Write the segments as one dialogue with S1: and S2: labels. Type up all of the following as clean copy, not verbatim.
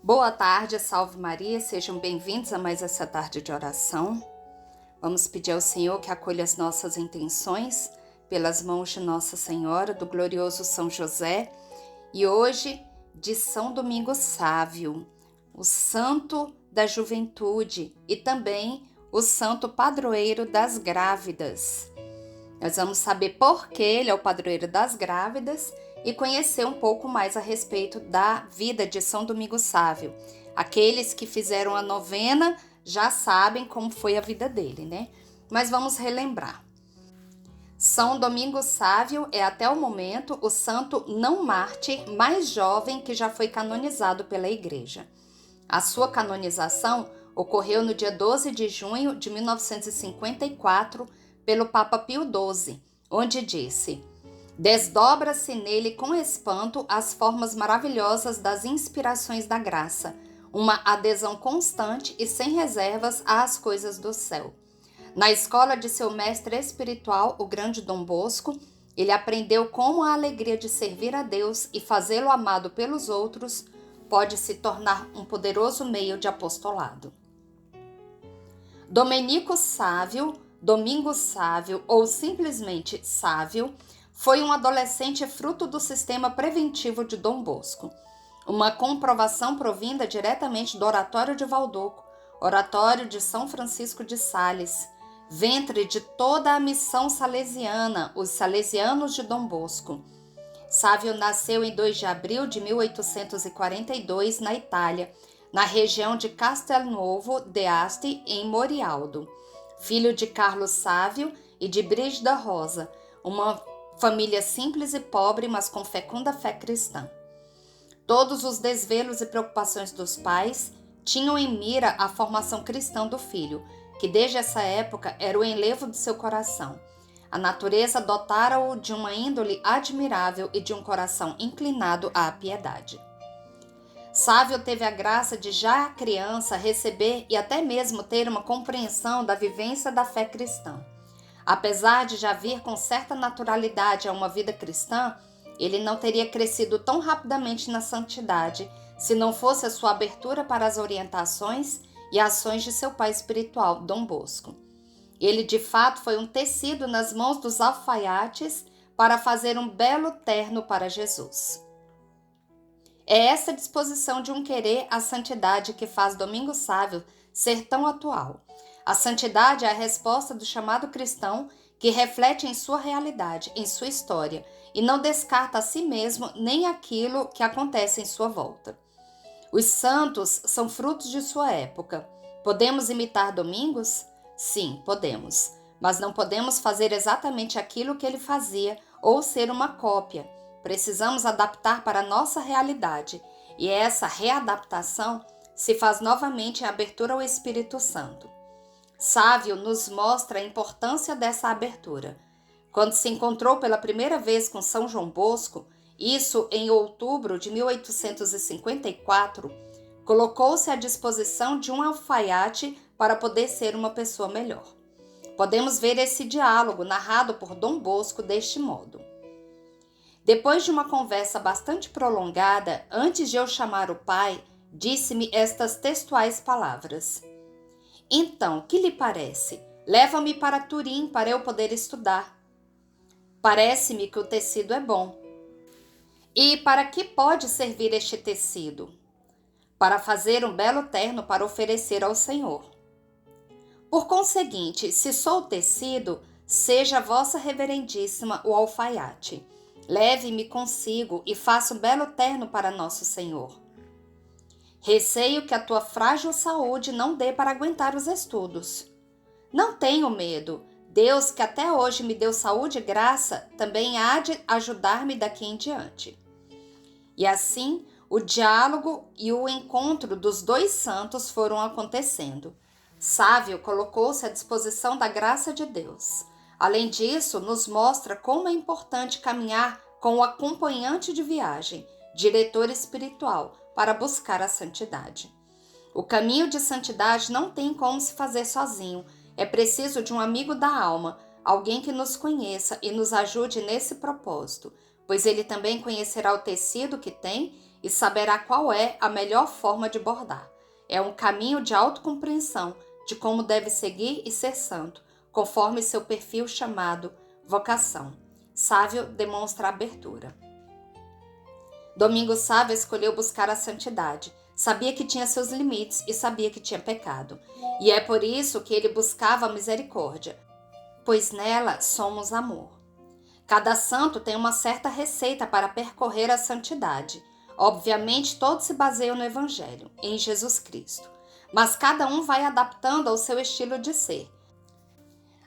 S1: Boa tarde, salve Maria, sejam bem-vindos a mais essa tarde de oração. Vamos pedir ao Senhor que acolha as nossas intenções pelas mãos de Nossa Senhora, do glorioso São José, e hoje de São Domingos Sávio, o santo da juventude e também o santo padroeiro das grávidas. Nós vamos saber por que ele é o padroeiro das grávidas e conhecer um pouco mais a respeito da vida de São Domingos Sávio. Aqueles que fizeram a novena já sabem como foi a vida dele, né? Mas vamos relembrar. São Domingos Sávio é até o momento o santo não mártir mais jovem que já foi canonizado pela Igreja. A sua canonização ocorreu no dia 12 de junho de 1954 pelo Papa Pio XII, onde disse: desdobra-se nele com espanto as formas maravilhosas das inspirações da graça, uma adesão constante e sem reservas às coisas do céu. Na escola de seu mestre espiritual, o grande Dom Bosco, ele aprendeu como a alegria de servir a Deus e fazê-lo amado pelos outros pode se tornar um poderoso meio de apostolado. Domenico Sávio, Domingos Sávio ou simplesmente Sávio, foi um adolescente fruto do sistema preventivo de Dom Bosco. Uma comprovação provinda diretamente do Oratório de Valdoco, Oratório de São Francisco de Sales, ventre de toda a missão salesiana, os salesianos de Dom Bosco. Sávio nasceu em 2 de abril de 1842 na Itália, na região de Castelnuovo d'Asti, em Morialdo. Filho de Carlos Sávio e de Brígida Rosa, uma família simples e pobre, mas com fecunda fé cristã. Todos os desvelos e preocupações dos pais tinham em mira a formação cristã do filho, que desde essa época era o enlevo de seu coração. A natureza dotara-o de uma índole admirável e de um coração inclinado à piedade. Sávio teve a graça de já criança receber e até mesmo ter uma compreensão da vivência da fé cristã. Apesar de já vir com certa naturalidade a uma vida cristã, ele não teria crescido tão rapidamente na santidade se não fosse a sua abertura para as orientações e ações de seu pai espiritual, Dom Bosco. Ele de fato foi um tecido nas mãos dos alfaiates para fazer um belo terno para Jesus. É essa disposição de um querer à santidade que faz Domingos Sávio ser tão atual. A santidade é a resposta do chamado cristão que reflete em sua realidade, em sua história, e não descarta a si mesmo nem aquilo que acontece em sua volta. Os santos são frutos de sua época. Podemos imitar Domingos? Sim, podemos, mas não podemos fazer exatamente aquilo que ele fazia ou ser uma cópia. Precisamos adaptar para a nossa realidade, e essa readaptação se faz novamente em abertura ao Espírito Santo. Sávio nos mostra a importância dessa abertura. Quando se encontrou pela primeira vez com São João Bosco, isso em outubro de 1854, colocou-se à disposição de um alfaiate para poder ser uma pessoa melhor. Podemos ver esse diálogo narrado por Dom Bosco deste modo. Depois de uma conversa bastante prolongada, antes de eu chamar o pai, disse-me estas textuais palavras: então, que lhe parece? Leva-me para Turim para eu poder estudar. Parece-me que o tecido é bom. E para que pode servir este tecido? Para fazer um belo terno para oferecer ao Senhor. Por conseguinte, se sou tecido, seja vossa reverendíssima o alfaiate. Leve-me consigo e faça um belo terno para nosso Senhor. Receio que a tua frágil saúde não dê para aguentar os estudos. Não tenho medo. Deus, que até hoje me deu saúde e graça, também há de ajudar-me daqui em diante. E assim, o diálogo e o encontro dos dois santos foram acontecendo. Sávio colocou-se à disposição da graça de Deus. Além disso, nos mostra como é importante caminhar com o acompanhante de viagem, diretor espiritual, para buscar a santidade. O caminho de santidade não tem como se fazer sozinho. É preciso de um amigo da alma, alguém que nos conheça e nos ajude nesse propósito, pois ele também conhecerá o tecido que tem e saberá qual é a melhor forma de bordar. É um caminho de autocompreensão de como deve seguir e ser santo, conforme seu perfil chamado vocação. Sávio demonstra abertura. Domingos Sávio escolheu buscar a santidade. Sabia que tinha seus limites e sabia que tinha pecado. E é por isso que ele buscava a misericórdia, pois nela somos amor. Cada santo tem uma certa receita para percorrer a santidade. Obviamente, todos se baseiam no Evangelho, em Jesus Cristo. Mas cada um vai adaptando ao seu estilo de ser.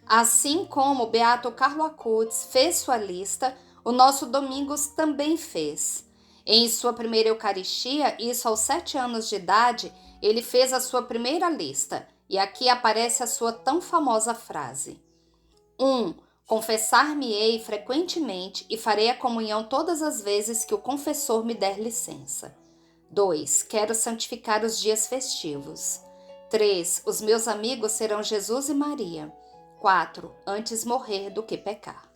S1: Assim como o beato Carlo Acutis fez sua lista, o nosso Domingos também fez. Em sua primeira Eucaristia, isso aos 7 anos de idade, ele fez a sua primeira lista. E aqui aparece a sua tão famosa frase. 1. Confessar-me-ei frequentemente e farei a comunhão todas as vezes que o confessor me der licença. 2. Quero santificar os dias festivos. 3. Os meus amigos serão Jesus e Maria. 4. Antes morrer do que pecar.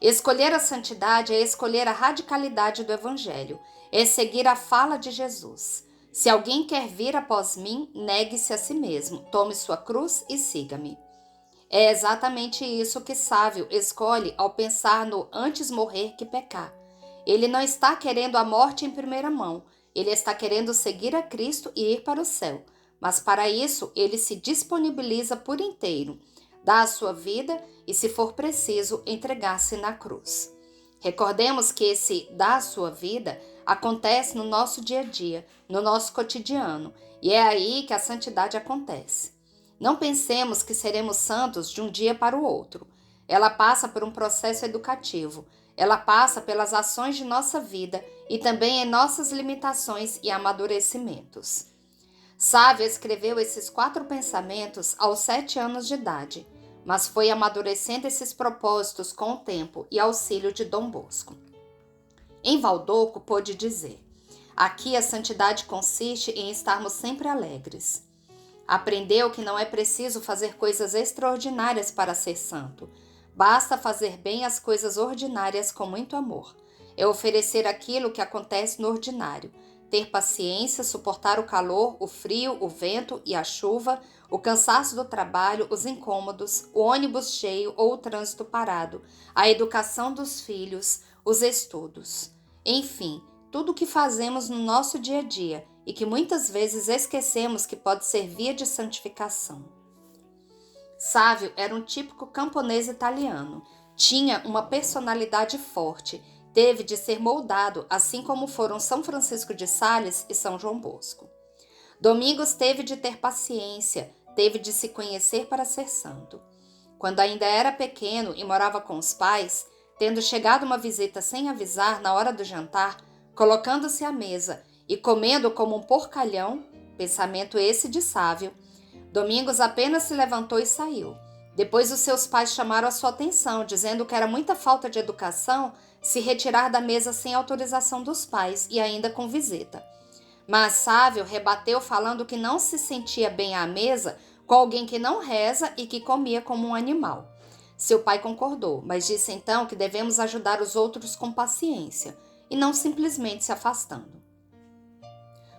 S1: Escolher a santidade é escolher a radicalidade do Evangelho, é seguir a fala de Jesus. Se alguém quer vir após mim, negue-se a si mesmo, tome sua cruz e siga-me. É exatamente isso que Sávio escolhe ao pensar no antes morrer que pecar. Ele não está querendo a morte em primeira mão, ele está querendo seguir a Cristo e ir para o céu. Mas para isso, ele se disponibiliza por inteiro, dá a sua vida e, se for preciso, entregar-se na cruz. Recordemos que esse dar a sua vida acontece no nosso dia a dia, no nosso cotidiano, e é aí que a santidade acontece. Não pensemos que seremos santos de um dia para o outro. Ela passa por um processo educativo, ela passa pelas ações de nossa vida e também em nossas limitações e amadurecimentos. Sávio escreveu esses 4 pensamentos aos 7 anos de idade, mas foi amadurecendo esses propósitos com o tempo e auxílio de Dom Bosco. Em Valdoco pôde dizer: aqui a santidade consiste em estarmos sempre alegres. Aprendeu que não é preciso fazer coisas extraordinárias para ser santo. Basta fazer bem as coisas ordinárias com muito amor. É oferecer aquilo que acontece no ordinário. Ter paciência, suportar o calor, o frio, o vento e a chuva, o cansaço do trabalho, os incômodos, o ônibus cheio ou o trânsito parado, a educação dos filhos, os estudos. Enfim, tudo o que fazemos no nosso dia a dia e que muitas vezes esquecemos que pode ser via de santificação. Sávio era um típico camponês italiano. Tinha uma personalidade forte, teve de ser moldado, assim como foram São Francisco de Sales e São João Bosco. Domingos teve de ter paciência, teve de se conhecer para ser santo. Quando ainda era pequeno e morava com os pais, tendo chegado uma visita sem avisar na hora do jantar, colocando-se à mesa e comendo como um porcalhão, pensamento esse de Sávio, Domingos apenas se levantou e saiu. Depois os seus pais chamaram a sua atenção, dizendo que era muita falta de educação se retirar da mesa sem autorização dos pais e ainda com visita. Mas Sávio rebateu falando que não se sentia bem à mesa com alguém que não reza e que comia como um animal. Seu pai concordou, mas disse então que devemos ajudar os outros com paciência e não simplesmente se afastando.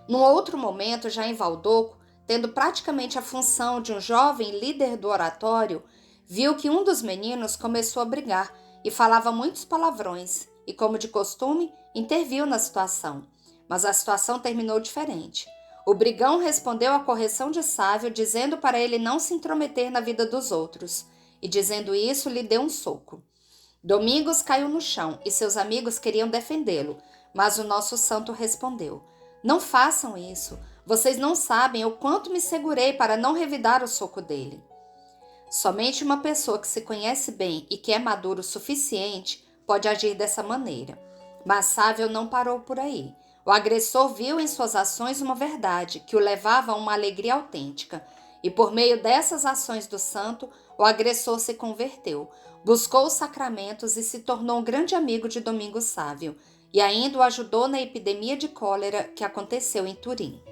S1: Num outro momento, já em Valdoco, tendo praticamente a função de um jovem líder do oratório, viu que um dos meninos começou a brigar e falava muitos palavrões e, como de costume, interviu na situação. Mas a situação terminou diferente. O brigão respondeu à correção de Sávio, dizendo para ele não se intrometer na vida dos outros, e dizendo isso lhe deu um soco. Domingos caiu no chão e seus amigos queriam defendê-lo, mas o nosso santo respondeu: não façam isso. Vocês não sabem o quanto me segurei para não revidar o soco dele. Somente uma pessoa que se conhece bem e que é maduro o suficiente pode agir dessa maneira. Mas Sávio não parou por aí. O agressor viu em suas ações uma verdade que o levava a uma alegria autêntica. E por meio dessas ações do santo, o agressor se converteu, buscou os sacramentos e se tornou um grande amigo de Domingos Sávio, e ainda o ajudou na epidemia de cólera que aconteceu em Turim.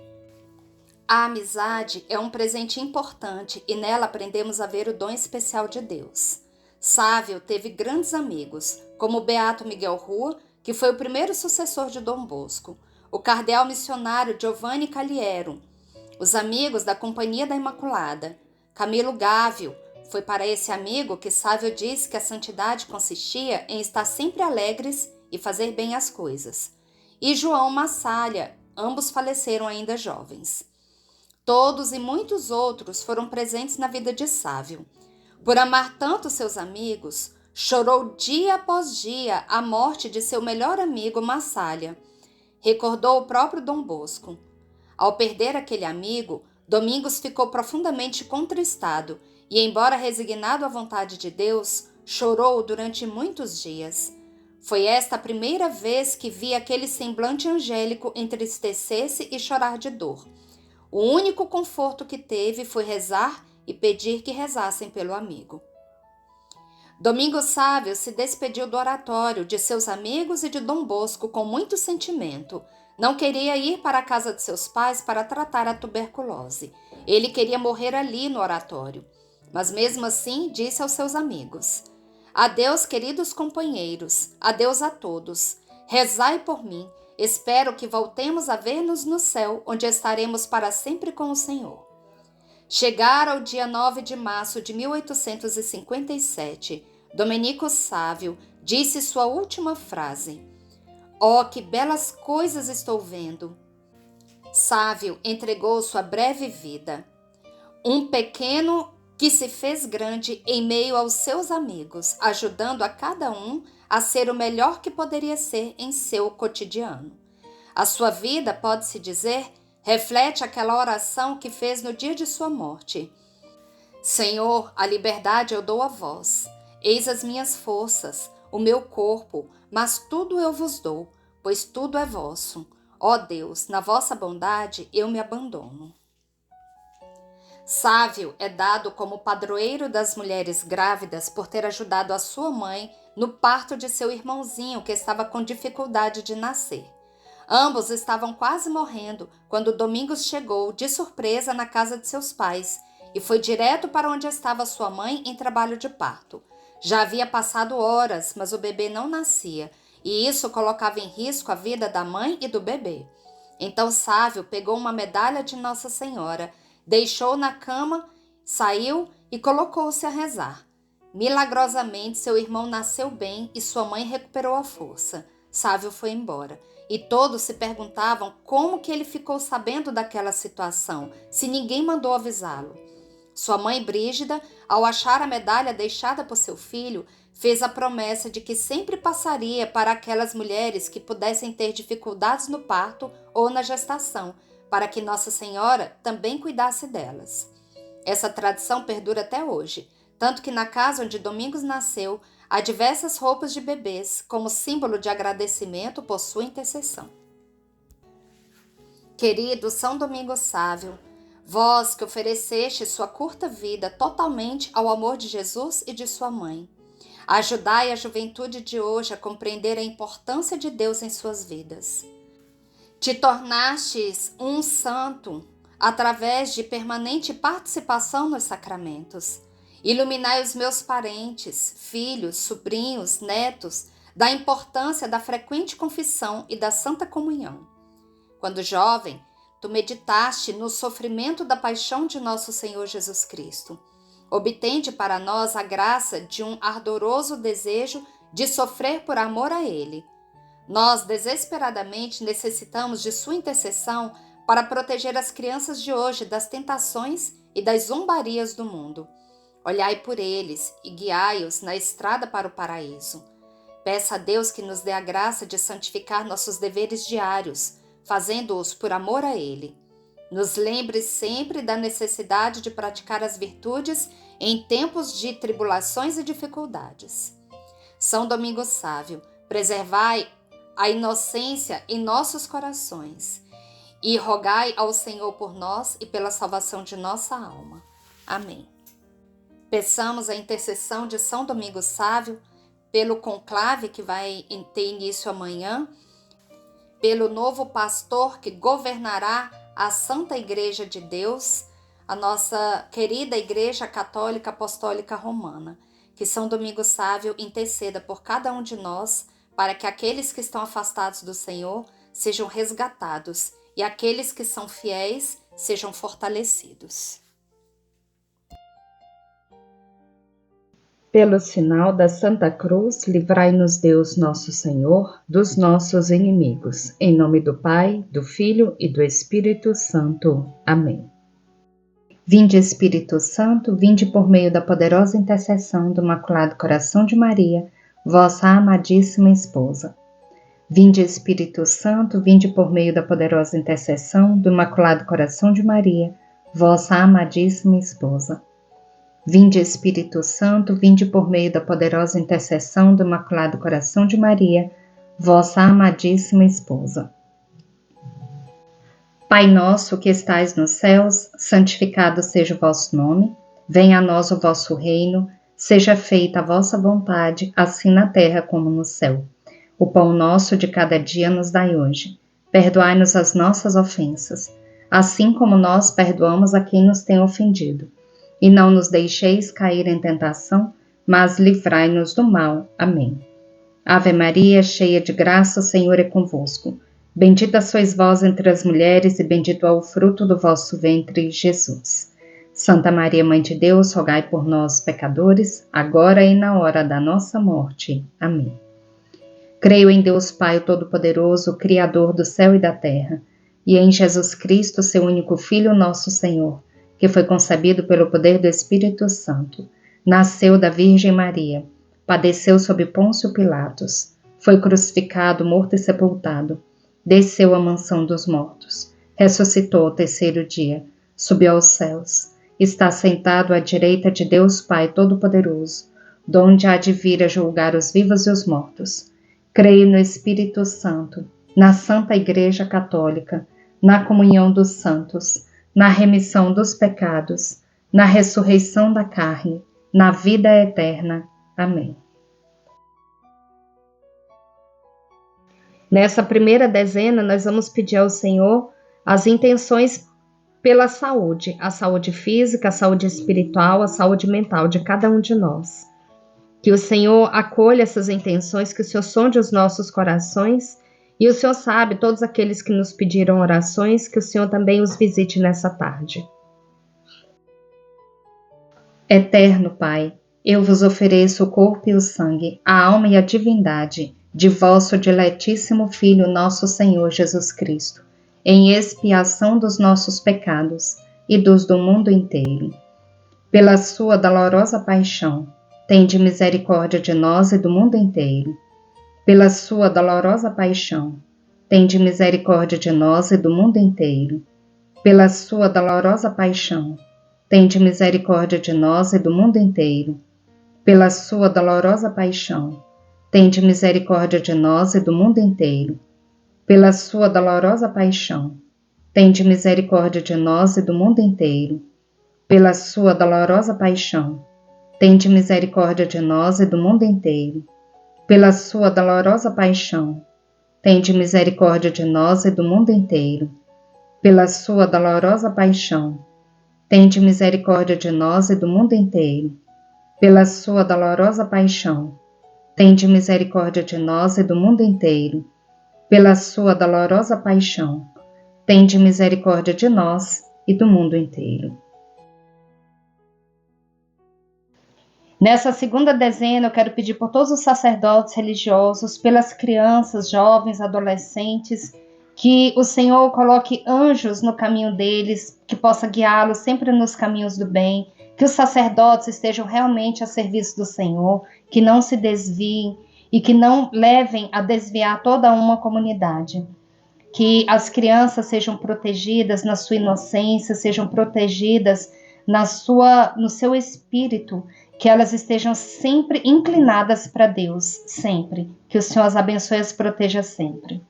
S1: A amizade é um presente importante e nela aprendemos a ver o dom especial de Deus. Sávio teve grandes amigos, como o beato Miguel Rua, que foi o primeiro sucessor de Dom Bosco, o cardeal missionário Giovanni Caliero, os amigos da Companhia da Imaculada. Camilo Gávio, foi para esse amigo que Sávio disse que a santidade consistia em estar sempre alegres e fazer bem as coisas. E João Massalha, ambos faleceram ainda jovens. Todos e muitos outros foram presentes na vida de Sávio. Por amar tanto seus amigos, chorou dia após dia a morte de seu melhor amigo Massalha. Recordou o próprio Dom Bosco. Ao perder aquele amigo, Domingos ficou profundamente contristado e, embora resignado à vontade de Deus, chorou durante muitos dias. Foi esta a primeira vez que vi aquele semblante angélico entristecer-se e chorar de dor. O único conforto que teve foi rezar e pedir que rezassem pelo amigo. Domingos Sávio se despediu do oratório, de seus amigos e de Dom Bosco com muito sentimento. Não queria ir para a casa de seus pais para tratar a tuberculose. Ele queria morrer ali no oratório. Mas mesmo assim disse aos seus amigos: adeus, queridos companheiros, adeus a todos. Rezai por mim. Espero que voltemos a ver-nos no céu, onde estaremos para sempre com o Senhor. Chegara o dia 9 de março de 1857. Domenico Sávio disse sua última frase: "Oh, que belas coisas estou vendo!" Sávio entregou sua breve vida. Um pequeno que se fez grande em meio aos seus amigos, ajudando a cada um a ser o melhor que poderia ser em seu cotidiano. A sua vida, pode-se dizer, reflete aquela oração que fez no dia de sua morte. Senhor, a liberdade eu dou a vós. Eis as minhas forças, o meu corpo, mas tudo eu vos dou, pois tudo é vosso. Ó Deus, na vossa bondade eu me abandono. Sávio é dado como padroeiro das mulheres grávidas por ter ajudado a sua mãe no parto de seu irmãozinho que estava com dificuldade de nascer. Ambos estavam quase morrendo quando Domingos chegou de surpresa na casa de seus pais e foi direto para onde estava sua mãe em trabalho de parto. Já havia passado horas, mas o bebê não nascia, e isso colocava em risco a vida da mãe e do bebê. Então Sávio pegou uma medalha de Nossa Senhora, deixou na cama, saiu e colocou-se a rezar. Milagrosamente, seu irmão nasceu bem e sua mãe recuperou a força. Sávio foi embora, e todos se perguntavam como que ele ficou sabendo daquela situação, se ninguém mandou avisá-lo. Sua mãe Brígida, ao achar a medalha deixada por seu filho, fez a promessa de que sempre passaria para aquelas mulheres que pudessem ter dificuldades no parto ou na gestação, para que Nossa Senhora também cuidasse delas. Essa tradição perdura até hoje, tanto que na casa onde Domingos nasceu, há diversas roupas de bebês, como símbolo de agradecimento por sua intercessão. Querido São Domingos Sávio, vós que ofereceste sua curta vida totalmente ao amor de Jesus e de sua mãe, ajudai a juventude de hoje a compreender a importância de Deus em suas vidas. Te tornastes um santo através de permanente participação nos sacramentos. Iluminai os meus parentes, filhos, sobrinhos, netos, da importância da frequente confissão e da santa comunhão. Quando jovem, tu meditaste no sofrimento da paixão de nosso Senhor Jesus Cristo. Obtende para nós a graça de um ardoroso desejo de sofrer por amor a Ele. Nós desesperadamente necessitamos de sua intercessão para proteger as crianças de hoje das tentações e das zombarias do mundo. Olhai por eles e guiai-os na estrada para o paraíso. Peça a Deus que nos dê a graça de santificar nossos deveres diários, fazendo-os por amor a Ele. Nos lembre sempre da necessidade de praticar as virtudes em tempos de tribulações e dificuldades. São Domingos Sávio, preservai a inocência em nossos corações e rogai ao Senhor por nós e pela salvação de nossa alma. Amém. Peçamos a intercessão de São Domingos Sávio pelo conclave que vai ter início amanhã, pelo novo pastor que governará a Santa Igreja de Deus, a nossa querida Igreja Católica Apostólica Romana. Que São Domingos Sávio interceda por cada um de nós, para que aqueles que estão afastados do Senhor sejam resgatados e aqueles que são fiéis sejam fortalecidos.
S2: Pelo sinal da Santa Cruz, livrai-nos Deus nosso Senhor dos nossos inimigos. Em nome do Pai, do Filho e do Espírito Santo. Amém. Vinde, Espírito Santo, vinde por meio da poderosa intercessão do Imaculado Coração de Maria, vossa amadíssima esposa. Vinde, Espírito Santo, vinde por meio da poderosa intercessão do Imaculado Coração de Maria, vossa amadíssima esposa. Vinde, Espírito Santo, vinde por meio da poderosa intercessão do Imaculado Coração de Maria, vossa amadíssima esposa. Pai nosso que estais nos céus, santificado seja o vosso nome, venha a nós o vosso reino, seja feita a vossa vontade, assim na terra como no céu. O pão nosso de cada dia nos dai hoje. Perdoai-nos as nossas ofensas, assim como nós perdoamos a quem nos tem ofendido. E não nos deixeis cair em tentação, mas livrai-nos do mal. Amém. Ave Maria, cheia de graça, o Senhor é convosco. Bendita sois vós entre as mulheres, e bendito é o fruto do vosso ventre, Jesus. Santa Maria, Mãe de Deus, rogai por nós, pecadores, agora e na hora da nossa morte. Amém. Creio em Deus Pai Todo-Poderoso, Criador do céu e da terra, e em Jesus Cristo, seu único Filho, nosso Senhor, que foi concebido pelo poder do Espírito Santo, nasceu da Virgem Maria, padeceu sob Pôncio Pilatos, foi crucificado, morto e sepultado, desceu à mansão dos mortos, ressuscitou ao terceiro dia, subiu aos céus, está sentado à direita de Deus Pai Todo-Poderoso, donde há de vir a julgar os vivos e os mortos. Creio no Espírito Santo, na Santa Igreja Católica, na comunhão dos santos, na remissão dos pecados, na ressurreição da carne, na vida eterna. Amém. Nessa primeira dezena, nós vamos pedir ao Senhor as intenções pela saúde, a saúde física, a saúde espiritual, a saúde mental de cada um de nós. Que o Senhor acolha essas intenções, que o Senhor sonde os nossos corações, e o Senhor sabe todos aqueles que nos pediram orações, que o Senhor também os visite nessa tarde. Eterno Pai, eu vos ofereço o corpo e o sangue, a alma e a divindade de vosso diletíssimo Filho, nosso Senhor Jesus Cristo, em expiação dos nossos pecados e dos do mundo inteiro. Pela sua dolorosa paixão, tende misericórdia de nós e do mundo inteiro. Pela sua dolorosa paixão, tende misericórdia de nós e do mundo inteiro. Pela sua dolorosa paixão, tende misericórdia de nós e do mundo inteiro. Pela sua dolorosa paixão, tende misericórdia de nós e do mundo inteiro. Pela sua dolorosa paixão, tende misericórdia de nós e do mundo inteiro. Pela sua dolorosa paixão, tende misericórdia de nós e do mundo inteiro. Pela sua dolorosa paixão, tende misericórdia de nós e do mundo inteiro. Pela sua dolorosa paixão, tende misericórdia de nós e do mundo inteiro. Pela sua dolorosa paixão, tende misericórdia de nós e do mundo inteiro. Pela sua dolorosa paixão, tende misericórdia de nós e do mundo inteiro. Nessa segunda dezena, eu quero pedir por todos os sacerdotes religiosos, pelas crianças, jovens, adolescentes, que o Senhor coloque anjos no caminho deles, que possa guiá-los sempre nos caminhos do bem, que os sacerdotes estejam realmente a serviço do Senhor, que não se desviem e que não levem a desviar toda uma comunidade. Que as crianças sejam protegidas na sua inocência, sejam protegidas no seu espírito, que elas estejam sempre inclinadas para Deus, sempre. Que o Senhor as abençoe e as proteja sempre.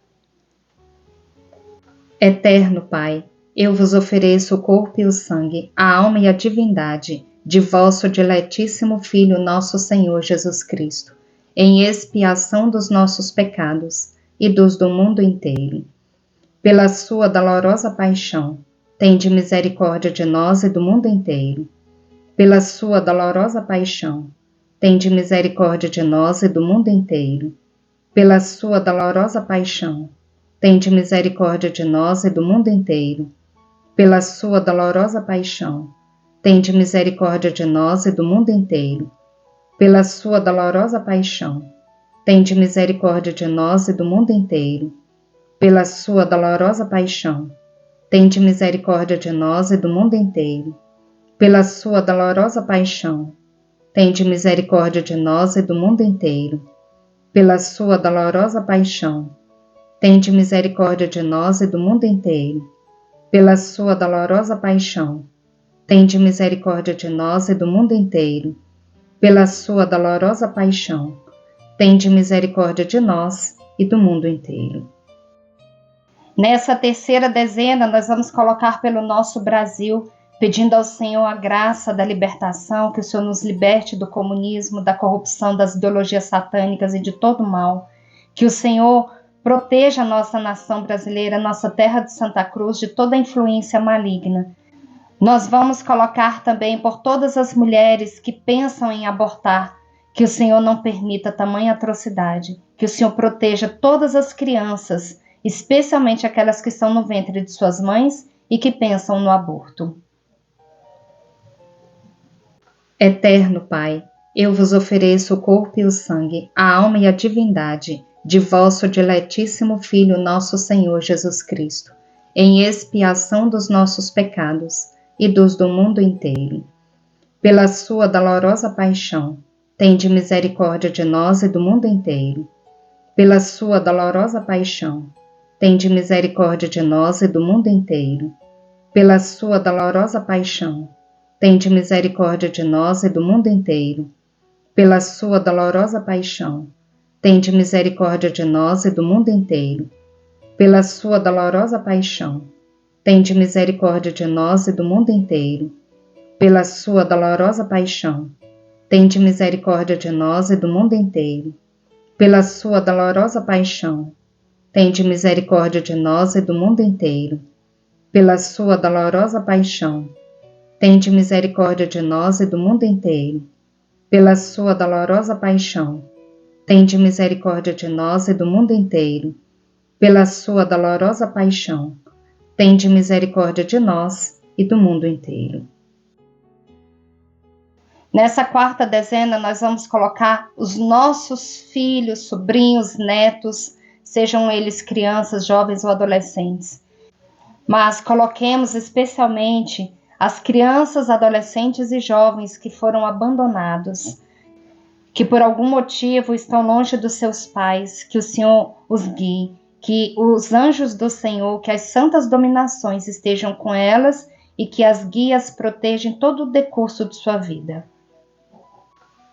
S2: Eterno Pai, eu vos ofereço o corpo e o sangue, a alma e a divindade de vosso diletíssimo Filho, nosso Senhor Jesus Cristo, em expiação dos nossos pecados e dos do mundo inteiro. Pela sua dolorosa paixão, tende misericórdia de nós e do mundo inteiro. Pela sua dolorosa paixão, tende misericórdia de nós e do mundo inteiro. Pela sua dolorosa paixão, tende misericórdia de nós e do mundo inteiro. Pela sua dolorosa paixão, tende misericórdia de nós e do mundo inteiro. Pela sua dolorosa paixão, tende misericórdia de nós e do mundo inteiro. Pela sua dolorosa paixão, tende misericórdia de nós e do mundo inteiro. Pela sua dolorosa paixão, tende misericórdia de nós e do mundo inteiro. Pela sua dolorosa paixão, tende misericórdia de nós e do mundo inteiro. Pela sua dolorosa paixão, tende misericórdia de nós e do mundo inteiro. Pela sua dolorosa paixão, tende misericórdia de nós e do mundo inteiro. Nessa terceira dezena, nós vamos colocar pelo nosso Brasil, pedindo ao Senhor a graça da libertação, que o Senhor nos liberte do comunismo, da corrupção, das ideologias satânicas e de todo mal, que o Senhor proteja a nossa nação brasileira, nossa terra de Santa Cruz, de toda influência maligna. Nós vamos colocar também por todas as mulheres que pensam em abortar, que o Senhor não permita tamanha atrocidade, que o Senhor proteja todas as crianças, especialmente aquelas que estão no ventre de suas mães e que pensam no aborto. Eterno Pai, eu vos ofereço o corpo e o sangue, a alma e a divindade de vosso diletíssimo Filho, nosso Senhor Jesus Cristo, em expiação dos nossos pecados e dos do mundo inteiro. Pela sua dolorosa paixão, tende misericórdia de nós e do mundo inteiro. Pela sua dolorosa paixão, tende misericórdia de nós e do mundo inteiro. Pela sua dolorosa paixão, tende misericórdia de nós e do mundo inteiro. Pela sua dolorosa paixão, tende misericórdia de nós e do mundo inteiro. Pela sua dolorosa paixão, tende misericórdia de nós e do mundo inteiro. Pela sua dolorosa paixão, tende misericórdia de nós e do mundo inteiro. Pela sua dolorosa paixão, tende misericórdia de nós e do mundo inteiro. Pela sua dolorosa paixão, tende misericórdia de nós e do mundo inteiro. Pela sua dolorosa paixão, tende misericórdia de nós e do mundo inteiro. Pela sua dolorosa paixão, tende misericórdia de nós e do mundo inteiro. Nessa quarta dezena, nós vamos colocar os nossos filhos, sobrinhos, netos, sejam eles crianças, jovens ou adolescentes. Mas coloquemos especialmente as crianças, adolescentes e jovens que foram abandonados, que por algum motivo estão longe dos seus pais, que o Senhor os guie, que os anjos do Senhor, que as santas dominações estejam com elas e que as guias protejam todo o decurso de sua vida.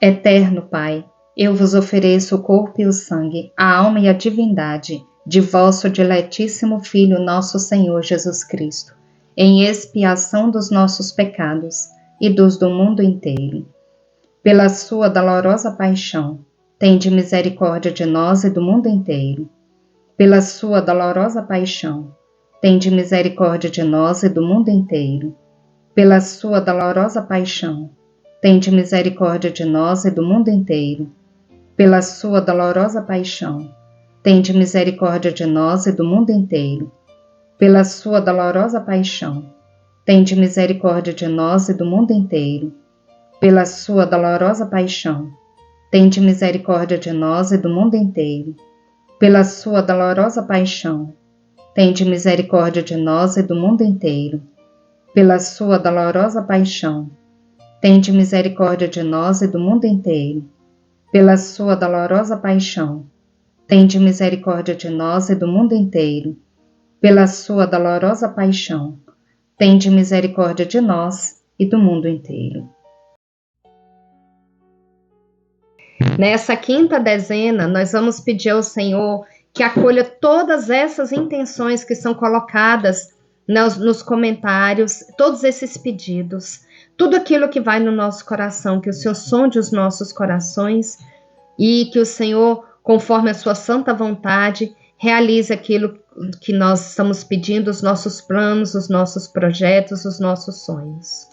S2: Eterno Pai, eu vos ofereço o corpo e o sangue, a alma e a divindade de vosso diletíssimo Filho, nosso Senhor Jesus Cristo, em expiação dos nossos pecados e dos do mundo inteiro. Pela sua dolorosa paixão, tende misericórdia de nós e do mundo inteiro. Pela sua dolorosa paixão, tende misericórdia de nós e do mundo inteiro. Pela sua dolorosa paixão, tende misericórdia de nós e do mundo inteiro. Pela sua dolorosa paixão, tende misericórdia de nós e do mundo inteiro. Pela sua dolorosa paixão, tende misericórdia de nós e do mundo inteiro. Pela sua dolorosa paixão, tende misericórdia de nós e do mundo inteiro. Pela sua dolorosa paixão, tende misericórdia de nós e do mundo inteiro. Pela sua dolorosa paixão, tende misericórdia de nós e do mundo inteiro. Pela sua dolorosa paixão, tende misericórdia de nós e do mundo inteiro. Pela sua dolorosa paixão, tende misericórdia de nós e do mundo inteiro. Nessa quinta dezena, nós vamos pedir ao Senhor que acolha todas essas intenções que são colocadas nos comentários, todos esses pedidos, tudo aquilo que vai no nosso coração, que o Senhor sonde os nossos corações e que o Senhor, conforme a sua santa vontade, realize aquilo que nós estamos pedindo, os nossos planos, os nossos projetos, os nossos sonhos.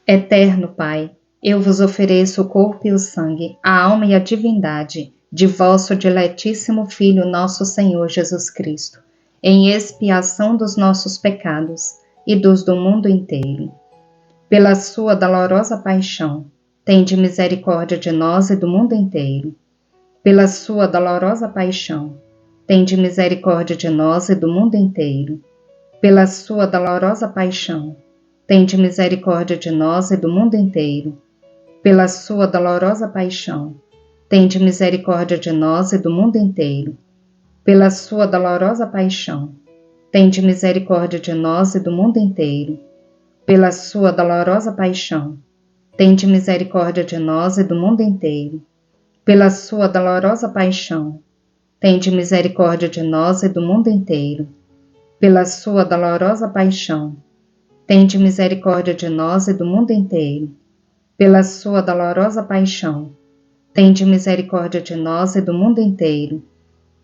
S2: Eterno Pai, eu vos ofereço o corpo e o sangue, a alma e a divindade de vosso diletíssimo Filho, nosso Senhor Jesus Cristo, em expiação dos nossos pecados e dos do mundo inteiro. Pela sua dolorosa paixão, tende misericórdia de nós e do mundo inteiro. Pela sua dolorosa paixão, tende misericórdia de nós e do mundo inteiro. Pela sua dolorosa paixão, tende misericórdia de nós e do mundo inteiro. Pela sua dolorosa paixão, tende misericórdia de nós e do mundo inteiro. Pela sua dolorosa paixão, tende misericórdia de nós e do mundo inteiro. Pela sua dolorosa paixão, tende misericórdia de nós e do mundo inteiro. Pela sua dolorosa paixão, tende misericórdia de nós e do mundo inteiro. Pela sua dolorosa paixão, tende misericórdia de nós e do mundo inteiro. Pela sua dolorosa paixão, tende misericórdia de nós e do mundo inteiro.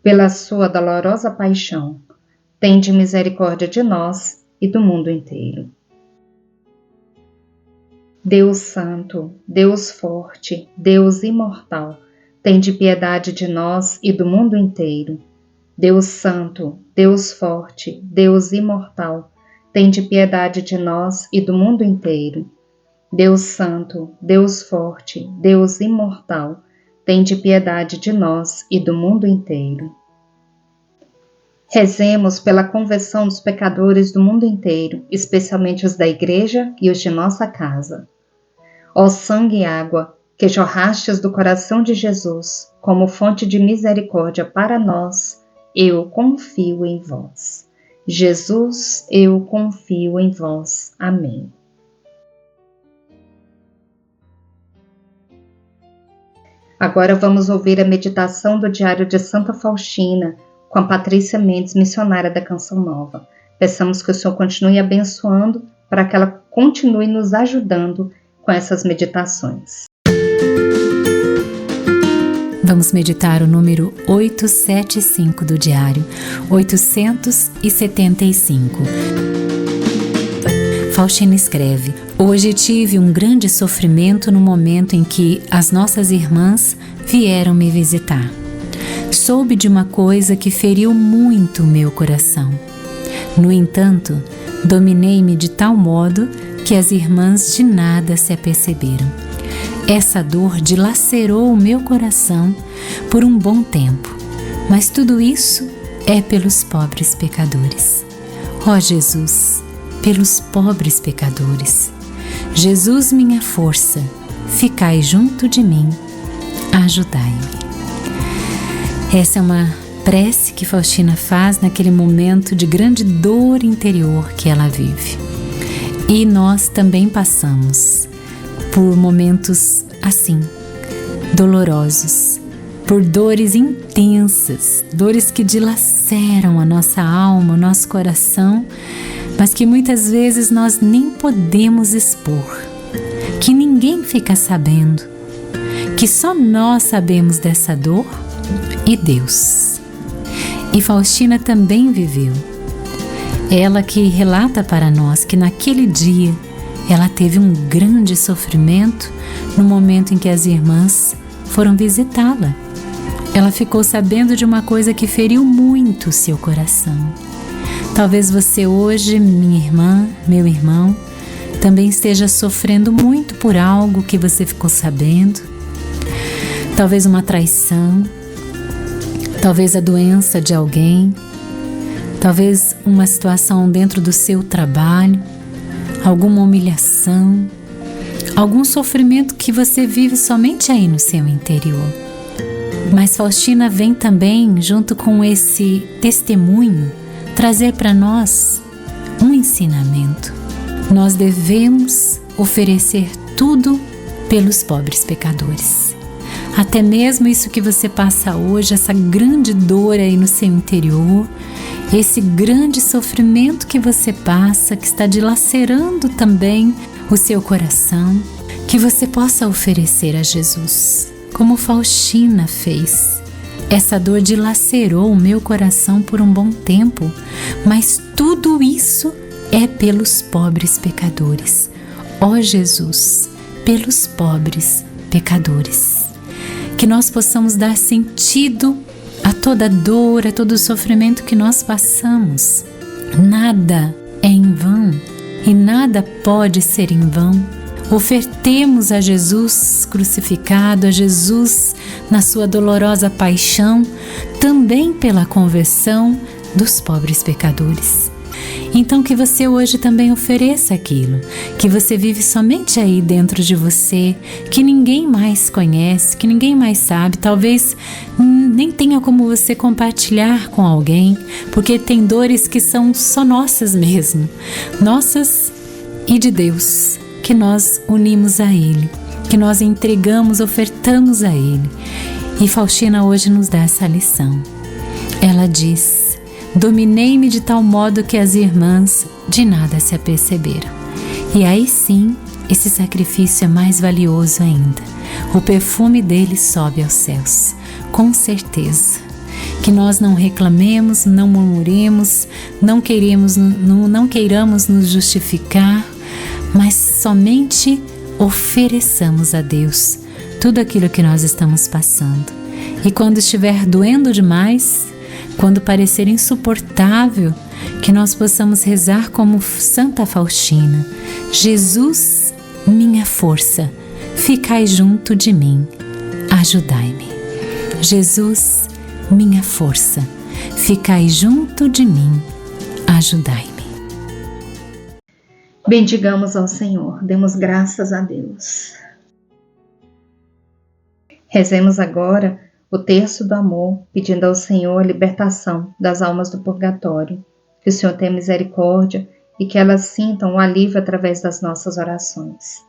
S2: Pela sua dolorosa paixão, tende misericórdia de nós e do mundo inteiro. Deus Santo, Deus Forte, Deus Imortal, tende piedade de nós e do mundo inteiro. Deus Santo, Deus Forte, Deus Imortal, tende piedade de nós e do mundo inteiro. Deus Santo, Deus Forte, Deus Imortal, tende piedade de nós e do mundo inteiro. Rezemos pela conversão dos pecadores do mundo inteiro, especialmente os da Igreja e os de nossa casa. Ó sangue e água, que jorrastes do coração de Jesus, como fonte de misericórdia para nós, eu confio em vós. Jesus, eu confio em vós. Amém. Agora vamos ouvir a meditação do Diário de Santa Faustina, com a Patrícia Mendes, missionária da Canção Nova. Peçamos que o Senhor continue abençoando para que ela continue nos ajudando com essas meditações.
S3: Vamos meditar o número 875 do diário, 875. Faustina escreve: Hoje tive um grande sofrimento no momento em que as nossas irmãs vieram me visitar. Soube de uma coisa que feriu muito o meu coração. No entanto, dominei-me de tal modo que as irmãs de nada se aperceberam. Essa dor dilacerou o meu coração por um bom tempo, mas tudo isso é pelos pobres pecadores. Ó Jesus, pelos pobres pecadores. Jesus, minha força, ficai junto de mim, ajudai-me. Essa é uma prece que Faustina faz naquele momento de grande dor interior que ela vive. E nós também passamos por momentos assim, dolorosos, por dores intensas, dores que dilaceram a nossa alma, o nosso coração, mas que muitas vezes nós nem podemos expor, que ninguém fica sabendo, que só nós sabemos dessa dor e Deus. E Faustina também viveu. Ela que relata para nós que naquele dia ela teve um grande sofrimento no momento em que as irmãs foram visitá-la. Ela ficou sabendo de uma coisa que feriu muito o seu coração. Talvez você hoje, minha irmã, meu irmão, também esteja sofrendo muito por algo que você ficou sabendo. Talvez uma traição, talvez a doença de alguém, talvez uma situação dentro do seu trabalho, alguma humilhação, algum sofrimento que você vive somente aí no seu interior. Mas Faustina vem também, junto com esse testemunho, trazer para nós um ensinamento. Nós devemos oferecer tudo pelos pobres pecadores. Até mesmo isso que você passa hoje, essa grande dor aí no seu interior, esse grande sofrimento que você passa, que está dilacerando também o seu coração, que você possa oferecer a Jesus, como Faustina fez. Essa dor dilacerou o meu coração por um bom tempo, mas tudo isso é pelos pobres pecadores. Ó Jesus, pelos pobres pecadores. que nós possamos dar sentido a toda dor, a todo o sofrimento que nós passamos. Nada é em vão e nada pode ser em vão. Ofertemos a Jesus crucificado, a Jesus na sua dolorosa paixão, também pela conversão dos pobres pecadores. Então que você hoje também ofereça aquilo que você vive somente aí dentro de você, que ninguém mais conhece, que ninguém mais sabe, talvez nem tenha como você compartilhar com alguém, porque tem dores que são só nossas mesmo, nossas e de Deus, que nós unimos a Ele, que nós entregamos, ofertamos a Ele. E Faustina hoje nos dá essa lição. Ela diz: dominei-me de tal modo que as irmãs de nada se aperceberam. E aí sim, esse sacrifício é mais valioso ainda. O perfume dele sobe aos céus, com certeza. Que nós não reclamemos, não murmuremos, não queiramos nos justificar, mas somente ofereçamos a Deus tudo aquilo que nós estamos passando. E quando estiver doendo demais, quando parecer insuportável, que nós possamos rezar como Santa Faustina: Jesus, minha força, ficai junto de mim, ajudai-me. Jesus, minha força, ficai junto de mim, ajudai-me.
S2: Bendigamos ao Senhor, demos graças a Deus. Rezemos agora o terço do amor, pedindo ao Senhor a libertação das almas do purgatório, que o Senhor tenha misericórdia e que elas sintam o alívio através das nossas orações.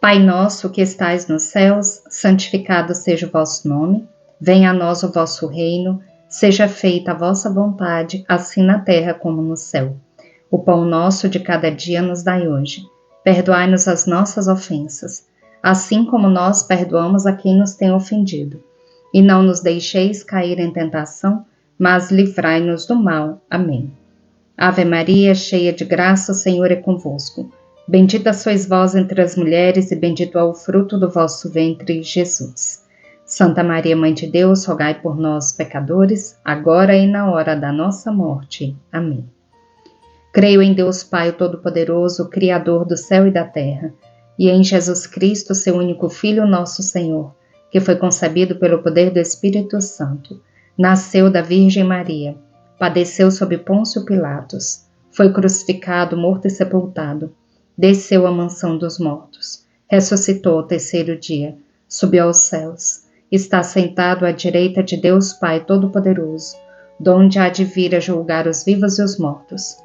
S2: Pai nosso que estais nos céus, santificado seja o vosso nome, venha a nós o vosso reino, seja feita a vossa vontade, assim na terra como no céu. O pão nosso de cada dia nos dai hoje. Perdoai-nos as nossas ofensas, assim como nós perdoamos a quem nos tem ofendido. E não nos deixeis cair em tentação, mas livrai-nos do mal. Amém. Ave Maria, cheia de graça, o Senhor é convosco. Bendita sois vós entre as mulheres, e bendito é o fruto do vosso ventre, Jesus. Santa Maria, Mãe de Deus, rogai por nós, pecadores, agora e na hora da nossa morte. Amém. Creio em Deus Pai Todo-Poderoso, Criador do céu e da terra, e em Jesus Cristo, seu único Filho, nosso Senhor, que foi concebido pelo poder do Espírito Santo, nasceu da Virgem Maria, padeceu sob Pôncio Pilatos, foi crucificado, morto e sepultado, desceu à mansão dos mortos, ressuscitou ao terceiro dia, subiu aos céus, está sentado à direita de Deus Pai Todo-Poderoso, donde há de vir a julgar os vivos e os mortos.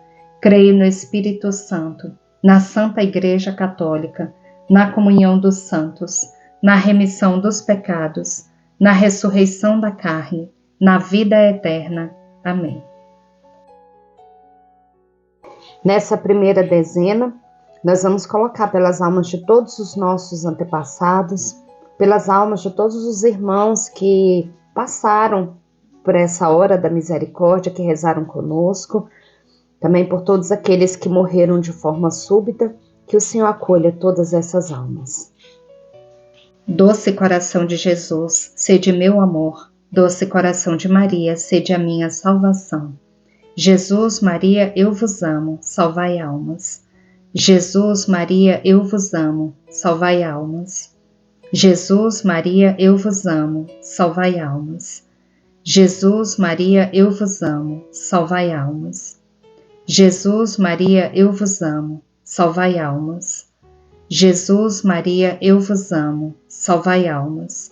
S2: Creio no Espírito Santo, na Santa Igreja Católica, na comunhão dos santos, na remissão dos pecados, na ressurreição da carne, na vida eterna. Amém. Nessa primeira dezena, nós vamos colocar pelas almas de todos os nossos antepassados, pelas almas de todos os irmãos que passaram por essa hora da misericórdia, que rezaram conosco, também por todos aqueles que morreram de forma súbita, que o Senhor acolha todas essas almas. Doce coração de Jesus, sede meu amor. Doce coração de Maria, sede a minha salvação. Jesus, Maria, eu vos amo, salvai almas. Jesus, Maria, eu vos amo, salvai almas. Jesus, Maria, eu vos amo, salvai almas. Jesus, Maria, eu vos amo, salvai almas. Jesus, Maria, eu vos amo, salvai almas. Jesus, Maria, eu vos amo, salvai almas.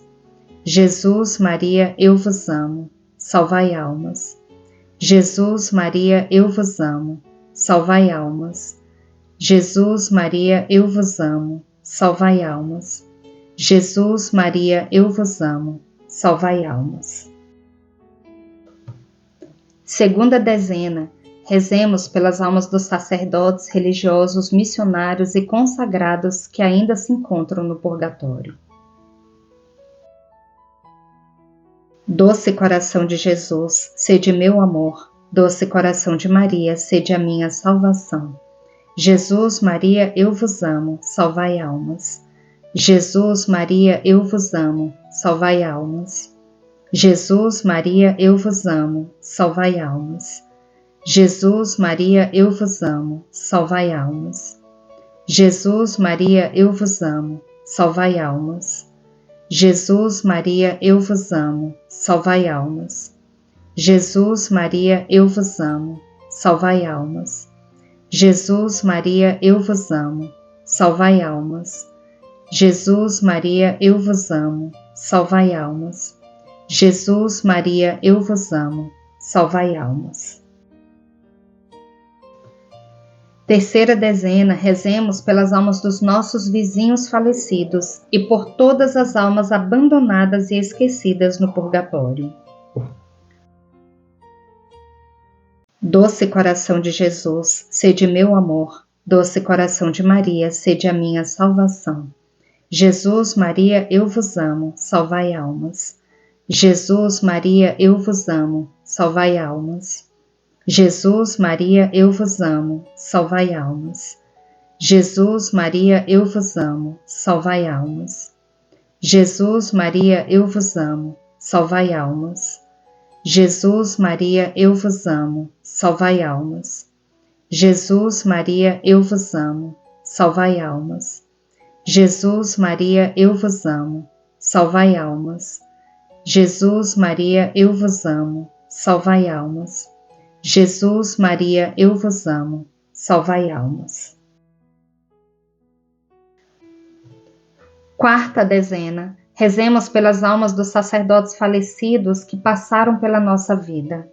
S2: Jesus, Maria, eu vos amo, salvai almas. Jesus, Maria, eu vos amo, salvai almas. Jesus, Maria, eu vos amo, salvai almas. Jesus, Maria, eu vos amo, salvai almas. Segunda dezena. Rezemos pelas almas dos sacerdotes, religiosos, missionários e consagrados que ainda se encontram no purgatório. Doce coração de Jesus, sede meu amor. Doce coração de Maria, sede a minha salvação. Jesus, Maria, eu vos amo, salvai almas. Jesus, Maria, eu vos amo, salvai almas. Jesus, Maria, eu vos amo, salvai almas. Jesus, Maria, eu vos amo, salvai almas. Jesus, Maria, eu vos amo, salvai almas. Jesus, Maria, eu vos amo, salvai almas. Jesus, Maria, eu vos amo, salvai almas. Jesus, Maria, eu vos amo, salvai almas. Jesus, Maria, eu vos amo, salvai almas. Jesus, Maria, eu vos amo, salvai almas. Terceira dezena, rezemos pelas almas dos nossos vizinhos falecidos e por todas as almas abandonadas e esquecidas no purgatório. Doce coração de Jesus, sede meu amor. Doce coração de Maria, sede a minha salvação. Jesus, Maria, eu vos amo, salvai almas. Jesus, Maria, eu vos amo, salvai almas. Jesus, Maria, eu vos amo, salvai almas. Jesus, Maria, eu vos amo, salvai almas. Jesus, Maria, eu vos amo, salvai almas. Jesus, Maria, eu vos amo, salvai almas. Jesus, Maria, eu vos amo, salvai almas. Jesus, Maria, eu vos amo, salvai almas. Jesus, Maria, eu vos amo, salvai almas. Jesus, Maria, eu vos amo, salvai almas. Quarta dezena, rezemos pelas almas dos sacerdotes falecidos que passaram pela nossa vida.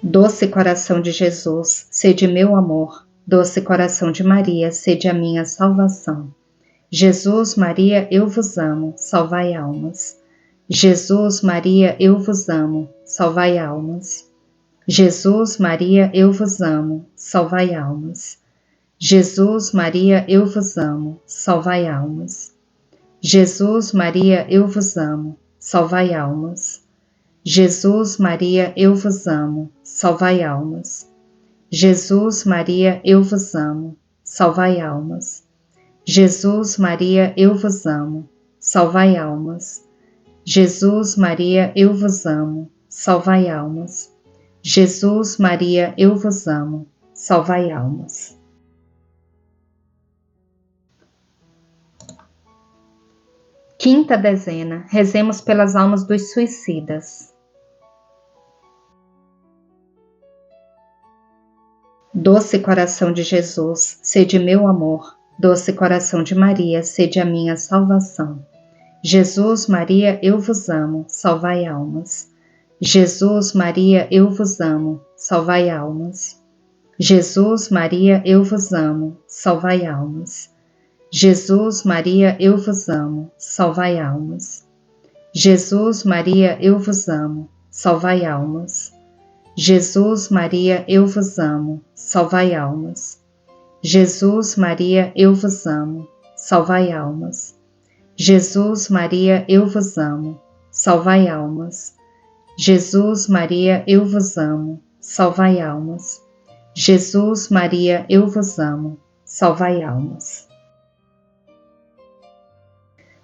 S2: Doce coração de Jesus, sede meu amor. Doce coração de Maria, sede a minha salvação. Jesus, Maria, eu vos amo, salvai almas. Jesus, Maria, eu vos amo, salvai almas. Jesus, Maria, eu vos amo, salvai almas. Jesus, Maria, eu vos amo, salvai almas. Jesus, Maria, eu vos amo, salvai almas. Jesus, Maria, eu vos amo, salvai almas. Jesus, Maria, eu vos amo, salvai almas. Jesus, Maria, eu vos amo, salvai almas. Jesus, Maria, eu vos amo, salvai almas. Jesus, Maria, eu vos amo, salvai almas. Quinta dezena, rezemos pelas almas dos suicidas. Doce coração de Jesus, sede meu amor. Doce coração de Maria, sede a minha salvação. Jesus, Maria, eu vos amo, salvai almas. Jesus, Maria, eu vos amo, salvai almas. Jesus, Maria, eu vos amo, salvai almas. Jesus, Maria, eu vos amo, salvai almas. Jesus, Maria, eu vos amo, salvai almas. Jesus, Maria, eu vos amo, salvai almas. Jesus, Maria, eu vos amo, salvai almas. Jesus, Maria, eu vos amo, salvai almas. Jesus, Maria, eu vos amo, salvai almas. Jesus, Maria, eu vos amo, salvai almas.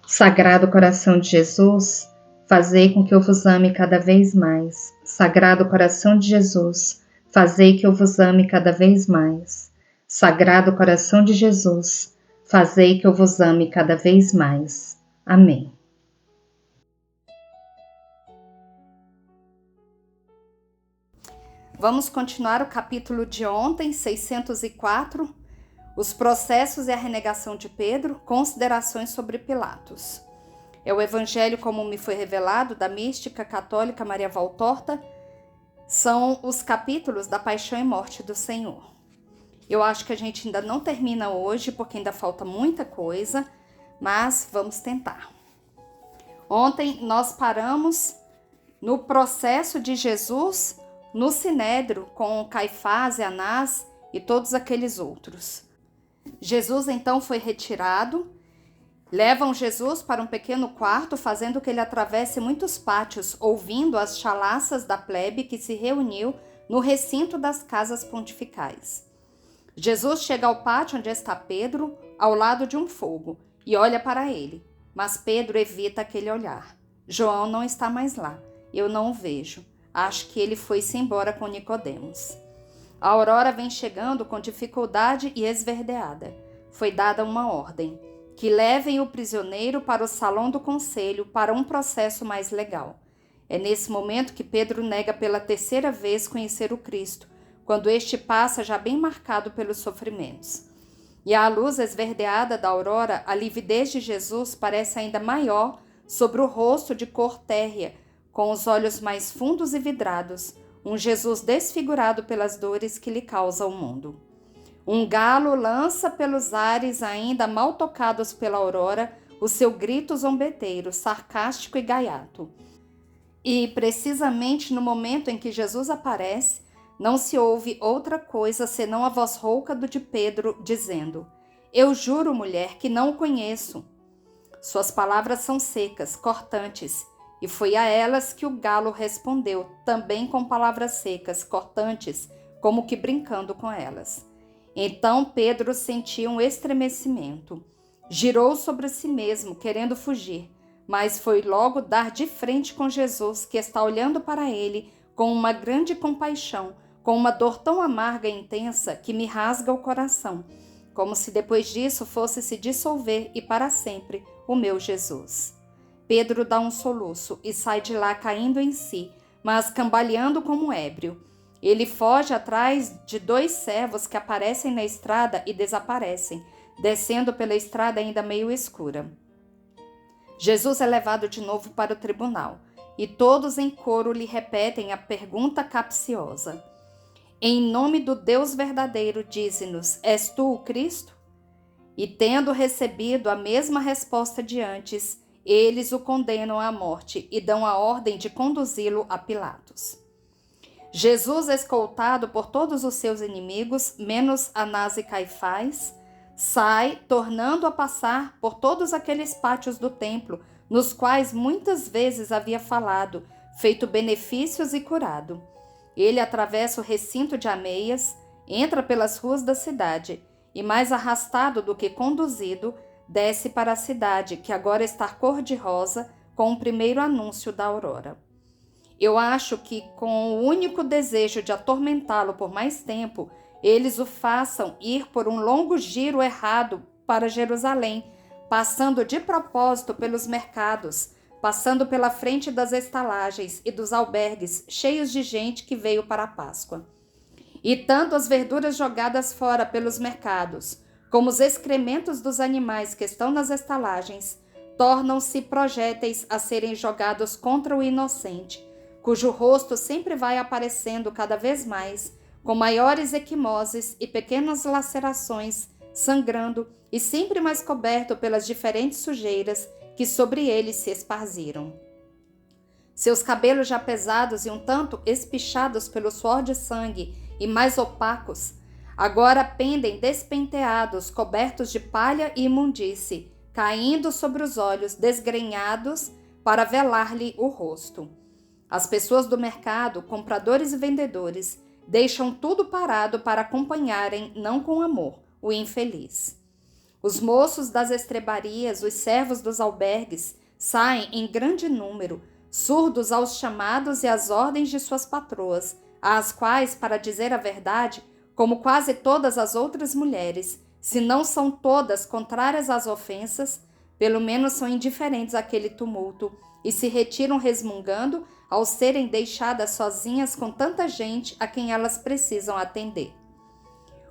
S2: Sagrado coração de Jesus, fazei com que eu vos ame cada vez mais. Sagrado coração de Jesus, fazei que eu vos ame cada vez mais. Sagrado coração de Jesus, fazei que eu vos ame cada vez mais. Amém.
S1: Vamos continuar o capítulo de ontem, 604, os processos e a renegação de Pedro, considerações sobre Pilatos. É o Evangelho como me foi revelado, da mística católica Maria Valtorta, são os capítulos da paixão e morte do Senhor. Eu acho que a gente ainda não termina hoje, porque ainda falta muita coisa, mas vamos tentar. Ontem nós paramos no processo de Jesus no Sinédrio, com Caifás e Anás e todos aqueles outros. Jesus então foi retirado, levam Jesus para um pequeno quarto, fazendo que ele atravesse muitos pátios, ouvindo as chalaças da plebe que se reuniu no recinto das casas pontificais. Jesus chega ao pátio onde está Pedro, ao lado de um fogo, e olha para ele. Mas Pedro evita aquele olhar. João não está mais lá. Eu não o vejo. Acho que ele foi-se embora com Nicodemos. A aurora vem chegando com dificuldade e esverdeada. Foi dada uma ordem: que levem o prisioneiro para o salão do conselho para um processo mais legal. É nesse momento que Pedro nega pela terceira vez conhecer o Cristo, quando este passa já bem marcado pelos sofrimentos. E à luz esverdeada da aurora, a lividez de Jesus parece ainda maior sobre o rosto de cor térrea, com os olhos mais fundos e vidrados, um Jesus desfigurado pelas dores que lhe causa o mundo. Um galo lança pelos ares, ainda mal tocados pela aurora, o seu grito zombeteiro, sarcástico e gaiato. E, precisamente no momento em que Jesus aparece, não se ouve outra coisa senão a voz rouca de Pedro, dizendo: Eu juro, mulher, que não o conheço. Suas palavras são secas, cortantes, e foi a elas que o galo respondeu, também com palavras secas, cortantes, como que brincando com elas. Então Pedro sentiu um estremecimento. Girou sobre si mesmo, querendo fugir, mas foi logo dar de frente com Jesus, que está olhando para ele com uma grande compaixão, com uma dor tão amarga e intensa que me rasga o coração, como se depois disso fosse se dissolver e para sempre o meu Jesus. Pedro dá um soluço e sai de lá caindo em si, mas cambaleando como ébrio. Ele foge atrás de 2 servos que aparecem na estrada e desaparecem, descendo pela estrada ainda meio escura. Jesus é levado de novo para o tribunal, e todos em coro lhe repetem a pergunta capciosa: Em nome do Deus verdadeiro, dize-nos, és tu o Cristo? E tendo recebido a mesma resposta de antes, eles o condenam à morte e dão a ordem de conduzi-lo a Pilatos. Jesus, escoltado por todos os seus inimigos, menos Anás e Caifás, sai, tornando a passar por todos aqueles pátios do templo, nos quais muitas vezes havia falado, feito benefícios e curado. Ele atravessa o recinto de Ameias, entra pelas ruas da cidade e, mais arrastado do que conduzido, desce para a cidade, que agora está cor-de-rosa, com o primeiro anúncio da aurora. Eu acho que, com o único desejo de atormentá-lo por mais tempo, eles o façam ir por um longo giro errado para Jerusalém, passando de propósito pelos mercados, passando pela frente das estalagens e dos albergues cheios de gente que veio para a Páscoa. E tanto as verduras jogadas fora pelos mercados, como os excrementos dos animais que estão nas estalagens, tornam-se projéteis a serem jogados contra o inocente, cujo rosto sempre vai aparecendo cada vez mais, com maiores equimoses e pequenas lacerações, sangrando e sempre mais coberto pelas diferentes sujeiras que sobre ele se esparziram. Seus cabelos já pesados e um tanto espichados pelo suor de sangue e mais opacos, agora pendem despenteados, cobertos de palha e imundície, caindo sobre os olhos desgrenhados para velar-lhe o rosto. As pessoas do mercado, compradores e vendedores, deixam tudo parado para acompanharem, não com amor, o infeliz. Os moços das estrebarias, os servos dos albergues, saem em grande número, surdos aos chamados e às ordens de suas patroas, às quais, para dizer a verdade, como quase todas as outras mulheres, se não são todas contrárias às ofensas, pelo menos são indiferentes àquele tumulto e se retiram resmungando ao serem deixadas sozinhas com tanta gente a quem elas precisam atender.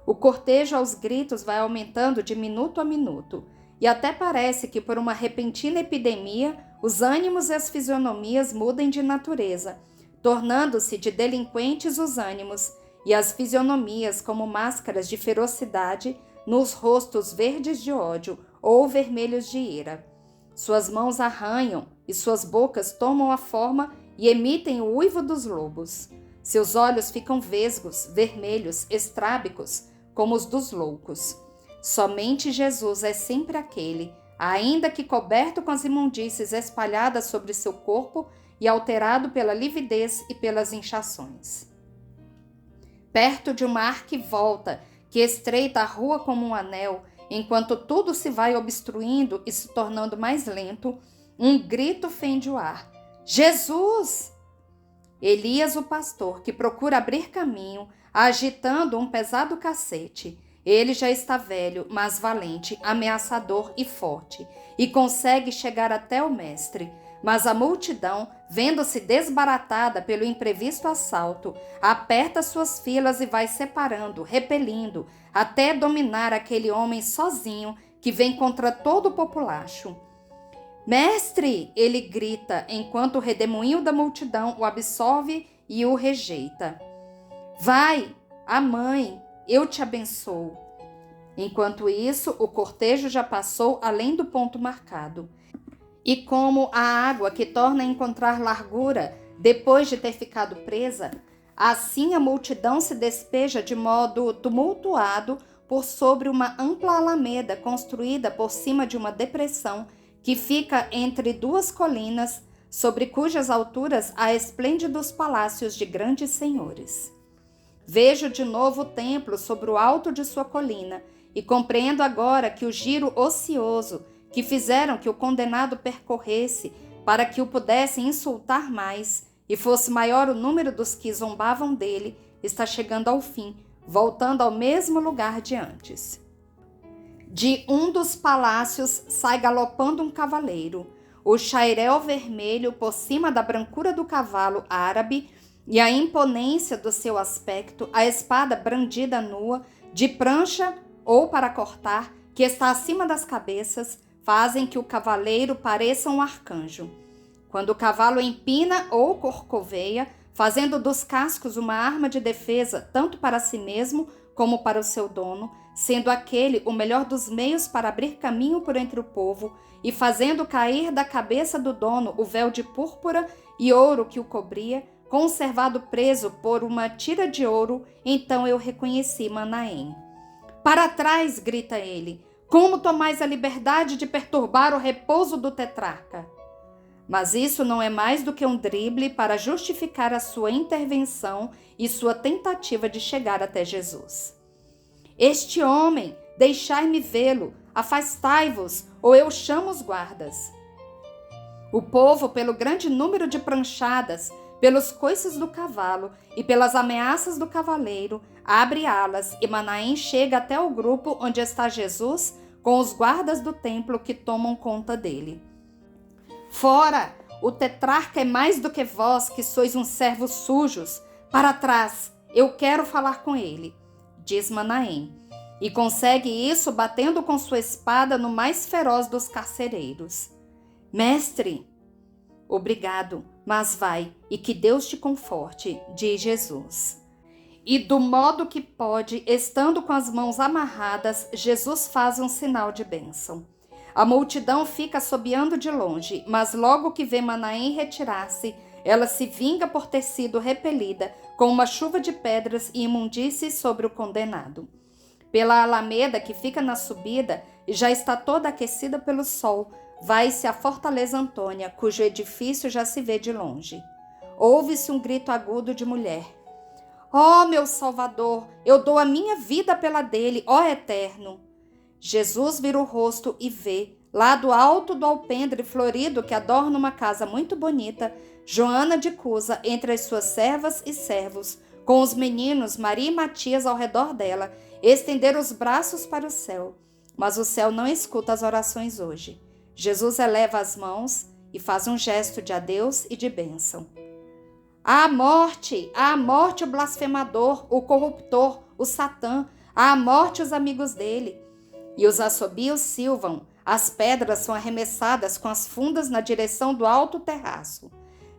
S1: O cortejo aos gritos vai aumentando de minuto a minuto, e até parece que por uma repentina epidemia os ânimos e as fisionomias mudem de natureza, tornando-se de delinquentes os ânimos e as fisionomias como máscaras de ferocidade nos rostos verdes de ódio ou vermelhos de ira. Suas mãos arranham e suas bocas tomam a forma e emitem o uivo dos lobos. Seus olhos ficam vesgos, vermelhos, estrábicos, como os dos loucos. Somente Jesus é sempre aquele, ainda que coberto com as imundícies espalhadas sobre seu corpo e alterado pela lividez e pelas inchações. Perto de uma arquivolta que estreita a rua como um anel, enquanto tudo se vai obstruindo e se tornando mais lento, um grito fende o ar. Jesus! Elias, o pastor, que procura abrir caminho, agitando um pesado cacete. Ele já está velho, mas valente, ameaçador e forte, e consegue chegar até o mestre. Mas a multidão, vendo-se desbaratada pelo imprevisto assalto, aperta suas filas e vai separando, repelindo, até dominar aquele homem sozinho que vem contra todo o populacho. Mestre! Ele grita, enquanto o redemoinho da multidão o absorve e o rejeita. Vai, a mãe, eu te abençoo. Enquanto isso, o cortejo já passou além do ponto marcado. E como a água que torna a encontrar largura depois de ter ficado presa, assim a multidão se despeja de modo tumultuado por sobre uma ampla alameda construída por cima de uma depressão que fica entre duas colinas, sobre cujas alturas há esplêndidos palácios de grandes senhores. Vejo de novo o templo sobre o alto de sua colina e compreendo agora que o giro ocioso que fizeram que o condenado percorresse para que o pudessem insultar mais e fosse maior o número dos que zombavam dele, está chegando ao fim, voltando ao mesmo lugar de antes. De um dos palácios sai galopando um cavaleiro, o chairéu vermelho por cima da brancura do cavalo árabe e a imponência do seu aspecto, a espada brandida nua, de prancha ou para cortar, que está acima das cabeças, fazem que o cavaleiro pareça um arcanjo. Quando o cavalo empina ou corcoveia, fazendo dos cascos uma arma de defesa tanto para si mesmo como para o seu dono, sendo aquele o melhor dos meios para abrir caminho por entre o povo, e fazendo cair da cabeça do dono o véu de púrpura e ouro que o cobria, conservado preso por uma tira de ouro, então eu reconheci Manaém. Para trás, grita ele, como tomais a liberdade de perturbar o repouso do tetrarca? Mas isso não é mais do que um drible para justificar a sua intervenção e sua tentativa de chegar até Jesus. Este homem, deixai-me vê-lo, afastai-vos, ou eu chamo os guardas. O povo, pelo grande número de pranchadas, pelos coices do cavalo e pelas ameaças do cavaleiro, abre alas e Manaém chega até o grupo onde está Jesus com os guardas do templo que tomam conta dele. Fora! O tetrarca é mais do que vós, que sois uns servos sujos. Para trás! Eu quero falar com ele, diz Manaém. E consegue isso batendo com sua espada no mais feroz dos carcereiros. Mestre! Obrigado, mas vai, e que Deus te conforte, diz Jesus. E do modo que pode, estando com as mãos amarradas, Jesus faz um sinal de bênção. A multidão fica assobiando de longe, mas logo que vê Manaém retirar-se, ela se vinga por ter sido repelida com uma chuva de pedras e imundícies sobre o condenado. Pela alameda que fica na subida e já está toda aquecida pelo sol, vai-se a Fortaleza Antônia, cujo edifício já se vê de longe. Ouve-se um grito agudo de mulher. Ó, meu Salvador, eu dou a minha vida pela dele, ó Eterno. Jesus vira o rosto e vê, lá do alto do alpendre florido que adorna uma casa muito bonita, Joana de Cusa entre as suas servas e servos, com os meninos Maria e Matias ao redor dela, estender os braços para o céu. Mas o céu não escuta as orações hoje. Jesus eleva as mãos e faz um gesto de adeus e de bênção. À morte o blasfemador, o corruptor, o Satã, à morte os amigos dele. E os assobios silvam, as pedras são arremessadas com as fundas na direção do alto terraço.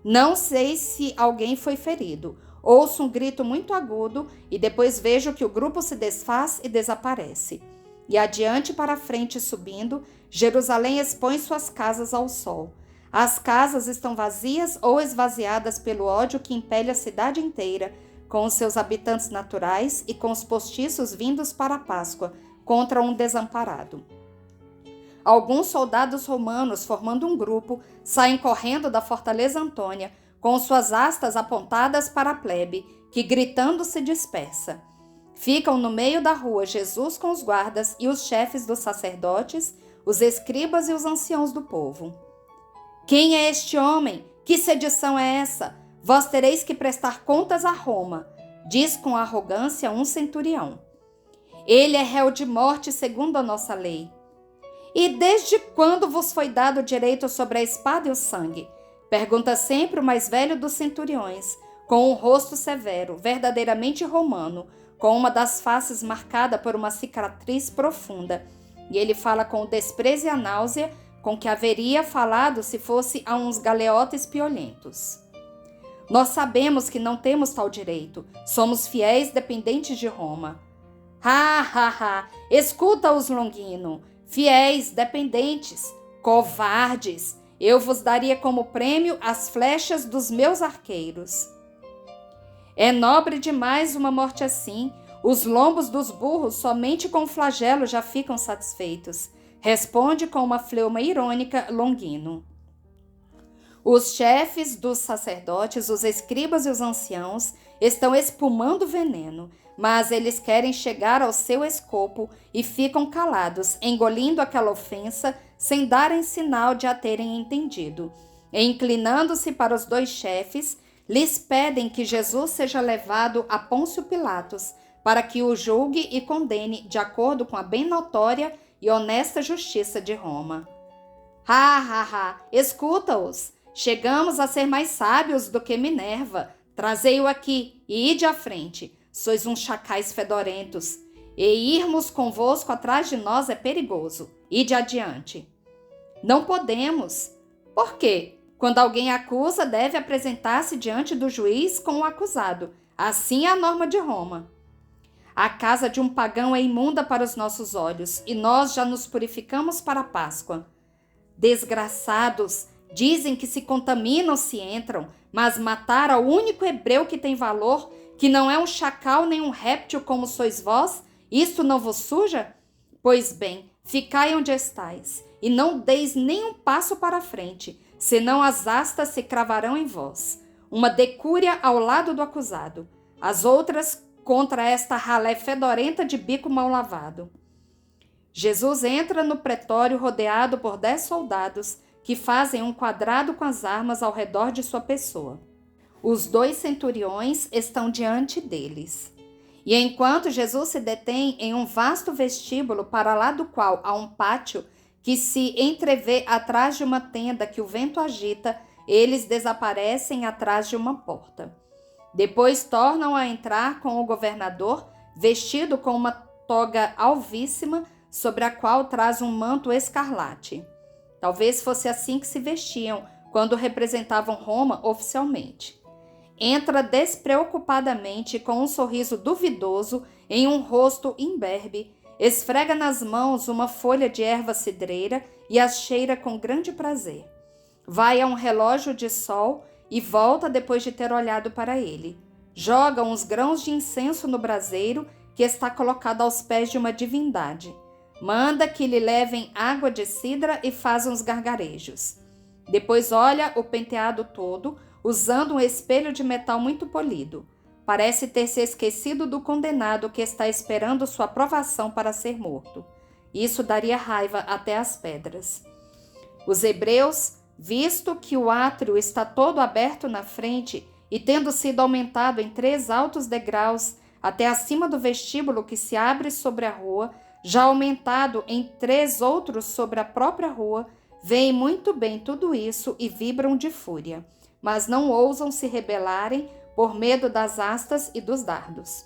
S1: Não sei se alguém foi ferido. Ouço um grito muito agudo e depois vejo que o grupo se desfaz e desaparece. E adiante para frente subindo, Jerusalém expõe suas casas ao sol. As casas estão vazias ou esvaziadas pelo ódio que impele a cidade inteira, com os seus habitantes naturais e com os postiços vindos para a Páscoa, contra um desamparado. Alguns soldados romanos, formando um grupo, saem correndo da Fortaleza Antônia, com suas hastas apontadas para a plebe, que gritando se dispersa. ficam no meio da rua Jesus com os guardas e os chefes dos sacerdotes, os escribas e os anciãos do povo. Quem é este homem? Que sedição é essa? Vós tereis que prestar contas a Roma, diz com arrogância um centurião. Ele é réu de morte segundo a nossa lei. E desde quando vos foi dado o direito sobre a espada e o sangue? Pergunta sempre o mais velho dos centuriões, com um rosto severo, verdadeiramente romano, com uma das faces marcada por uma cicatriz profunda. E ele fala com o desprezo e a náusea com que haveria falado se fosse a uns galeotes piolhentos. Nós sabemos que não temos tal direito. Somos fiéis dependentes de Roma. Escuta-os, Longino. Fiéis dependentes, covardes. Eu vos daria como prêmio as flechas dos meus arqueiros. É nobre demais uma morte assim. Os lombos dos burros somente com flagelo já ficam satisfeitos. Responde com uma fleuma irônica Longino. Os chefes dos sacerdotes, os escribas e os anciãos estão espumando veneno, mas eles querem chegar ao seu escopo e ficam calados, engolindo aquela ofensa sem darem sinal de a terem entendido. E inclinando-se para os dois chefes, lhes pedem que Jesus seja levado a Pôncio Pilatos, para que o julgue e condene de acordo com a bem notória e honesta justiça de Roma. Escuta-os! Chegamos a ser mais sábios do que Minerva. Trazei-o aqui e ide à frente. Sois uns chacais fedorentos. E irmos convosco atrás de nós é perigoso. Ide adiante. Não podemos. Por quê? Quando alguém acusa, deve apresentar-se diante do juiz com o acusado. Assim é a norma de Roma. A casa de um pagão é imunda para os nossos olhos, e nós já nos purificamos para a Páscoa. Desgraçados! Dizem que se contaminam se entram, mas matar ao único hebreu que tem valor, que não é um chacal nem um réptil como sois vós, isto não vos suja? Pois bem, ficai onde estais, e não deis nem um passo para a frente, senão as astas se cravarão em vós. Uma decúria ao lado do acusado, as outras contra esta ralé fedorenta de bico mal lavado. Jesus entra no pretório rodeado por 10 soldados, que fazem um quadrado com as armas ao redor de sua pessoa. Os 2 centuriões estão diante deles. E enquanto Jesus se detém em um vasto vestíbulo para lá do qual há um pátio que se entrevê atrás de uma tenda que o vento agita, eles desaparecem atrás de uma porta. Depois tornam a entrar com o governador, vestido com uma toga alvíssima, sobre a qual traz um manto escarlate. Talvez fosse assim que se vestiam quando representavam Roma oficialmente. Entra despreocupadamente com um sorriso duvidoso em um rosto imberbe, esfrega nas mãos uma folha de erva cidreira e as cheira com grande prazer. Vai a um relógio de sol e volta depois de ter olhado para ele. Joga uns grãos de incenso no braseiro que está colocado aos pés de uma divindade. Manda que lhe levem água de cidra e faz uns gargarejos. Depois olha o penteado todo, usando um espelho de metal muito polido. Parece ter se esquecido do condenado que está esperando sua aprovação para ser morto. Isso daria raiva até às pedras. Os hebreus, visto que o átrio está todo aberto na frente e tendo sido aumentado em 3 altos degraus até acima do vestíbulo que se abre sobre a rua, já aumentado em 3 outros sobre a própria rua, veem muito bem tudo isso e vibram de fúria, mas não ousam se rebelarem por medo das astas e dos dardos.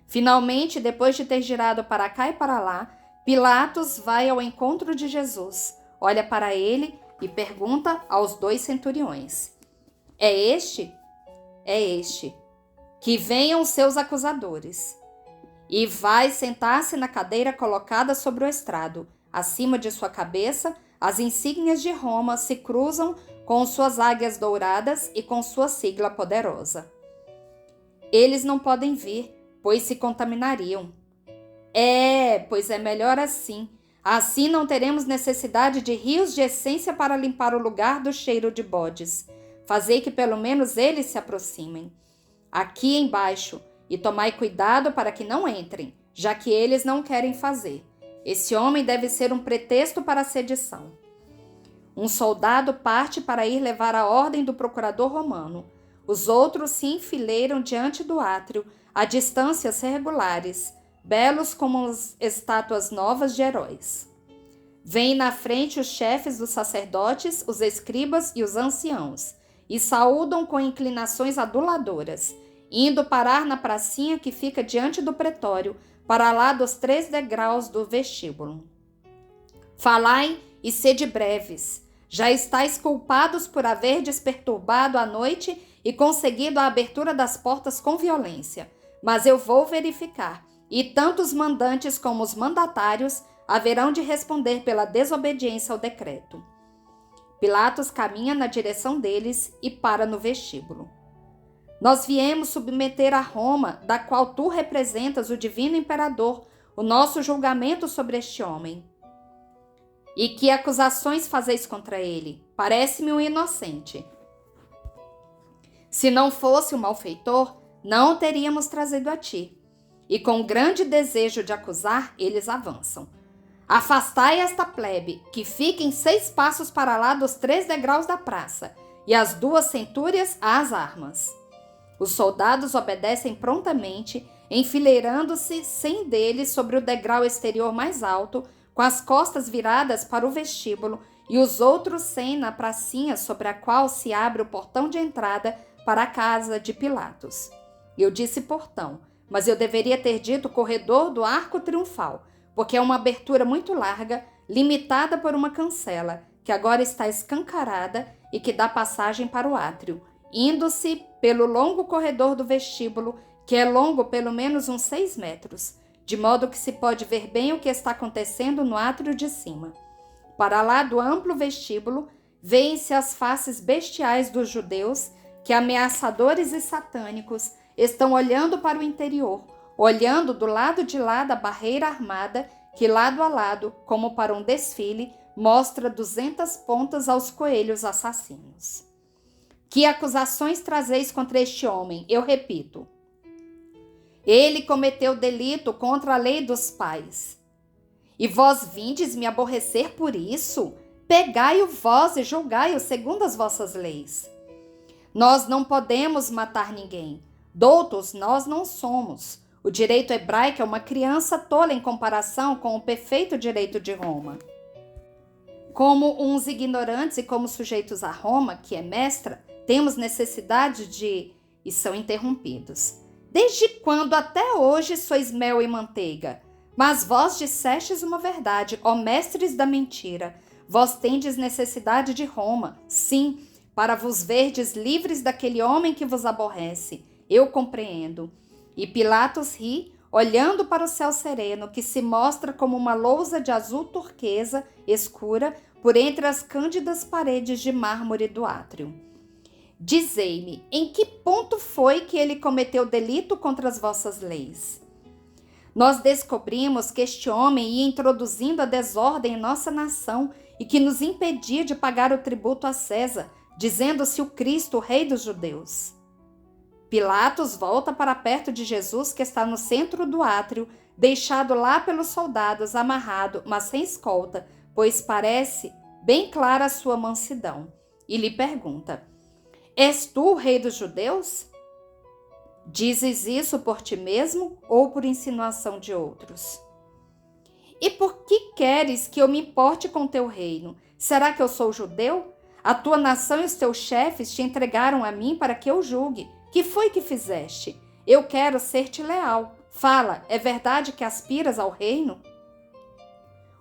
S1: Finalmente, depois de ter girado para cá e para lá, Pilatos vai ao encontro de Jesus, olha para ele e pergunta aos 2 centuriões: É este? É este. Que venham os seus acusadores. E vai sentar-se na cadeira colocada sobre o estrado. Acima de sua cabeça, as insígnias de Roma se cruzam com suas águias douradas e com sua sigla poderosa. Eles não podem vir, pois se contaminariam. Pois é melhor assim. Assim não teremos necessidade de rios de essência para limpar o lugar do cheiro de bodes. Fazei que pelo menos eles se aproximem. Aqui embaixo, e tomai cuidado para que não entrem, já que eles não querem fazer. Esse homem deve ser um pretexto para a sedição. Um soldado parte para ir levar a ordem do procurador romano. Os outros se enfileiram diante do átrio, a distâncias regulares, belos como as estátuas novas de heróis. Vêm na frente os chefes dos sacerdotes, os escribas e os anciãos, e saúdam com inclinações aduladoras, indo parar na pracinha que fica diante do pretório, para lá dos 3 degraus do vestíbulo. Falai e sede breves. Já estáis culpados por haverdes perturbado a noite e conseguido a abertura das portas com violência. Mas eu vou verificar, e tanto os mandantes como os mandatários haverão de responder pela desobediência ao decreto. Pilatos caminha na direção deles e para no vestíbulo. Nós viemos submeter a Roma, da qual tu representas o divino imperador, o nosso julgamento sobre este homem. E que acusações fazeis contra ele? Parece-me um inocente. Se não fosse um malfeitor, não o teríamos trazido a ti. E com grande desejo de acusar, eles avançam. Afastai esta plebe, que fiquem 6 passos para lá dos 3 degraus da praça, e as 2 centúrias às armas. Os soldados obedecem prontamente, enfileirando-se 100 deles sobre o degrau exterior mais alto, com as costas viradas para o vestíbulo, e os outros 100 na pracinha sobre a qual se abre o portão de entrada para a casa de Pilatos. Eu disse portão, mas eu deveria ter dito corredor do Arco Triunfal, porque é uma abertura muito larga, limitada por uma cancela, que agora está escancarada e que dá passagem para o átrio, indo-se pelo longo corredor do vestíbulo, que é longo pelo menos uns 6 metros, de modo que se pode ver bem o que está acontecendo no átrio de cima. Para lá do amplo vestíbulo, veem-se as faces bestiais dos judeus, que ameaçadores e satânicos estão olhando para o interior, olhando do lado de lá da barreira armada, que lado a lado, como para um desfile, mostra 200 pontas aos coelhos assassinos. Que acusações trazeis contra este homem? Eu repito. Ele cometeu delito contra a lei dos pais. E vós vindes me aborrecer por isso? Pegai-o vós e julgai-o segundo as vossas leis. Nós não podemos matar ninguém. Doutos nós não somos. O direito hebraico é uma criança tola em comparação com o perfeito direito de Roma. Como uns ignorantes e como sujeitos a Roma, que é mestra, temos necessidade de... E são interrompidos. Desde quando até hoje sois mel e manteiga? Mas vós dissestes uma verdade, ó mestres da mentira. Vós tendes necessidade de Roma, sim, para vos verdes livres daquele homem que vos aborrece. Eu compreendo. E Pilatos ri, olhando para o céu sereno, que se mostra como uma lousa de azul turquesa escura por entre as cândidas paredes de mármore do átrio. Dizei-me, em que ponto foi que ele cometeu delito contra as vossas leis? Nós descobrimos que este homem ia introduzindo a desordem em nossa nação e que nos impedia de pagar o tributo a César, dizendo-se o Cristo, o rei dos judeus. Pilatos volta para perto de Jesus, que está no centro do átrio, deixado lá pelos soldados, amarrado, mas sem escolta, pois parece bem clara a sua mansidão, e lhe pergunta: És tu o rei dos judeus? Dizes isso por ti mesmo ou por insinuação de outros? E por que queres que eu me importe com teu reino? Será que eu sou judeu? A tua nação e os teus chefes te entregaram a mim para que eu julgue. Que foi que fizeste? Eu quero ser-te leal. Fala, é verdade que aspiras ao reino?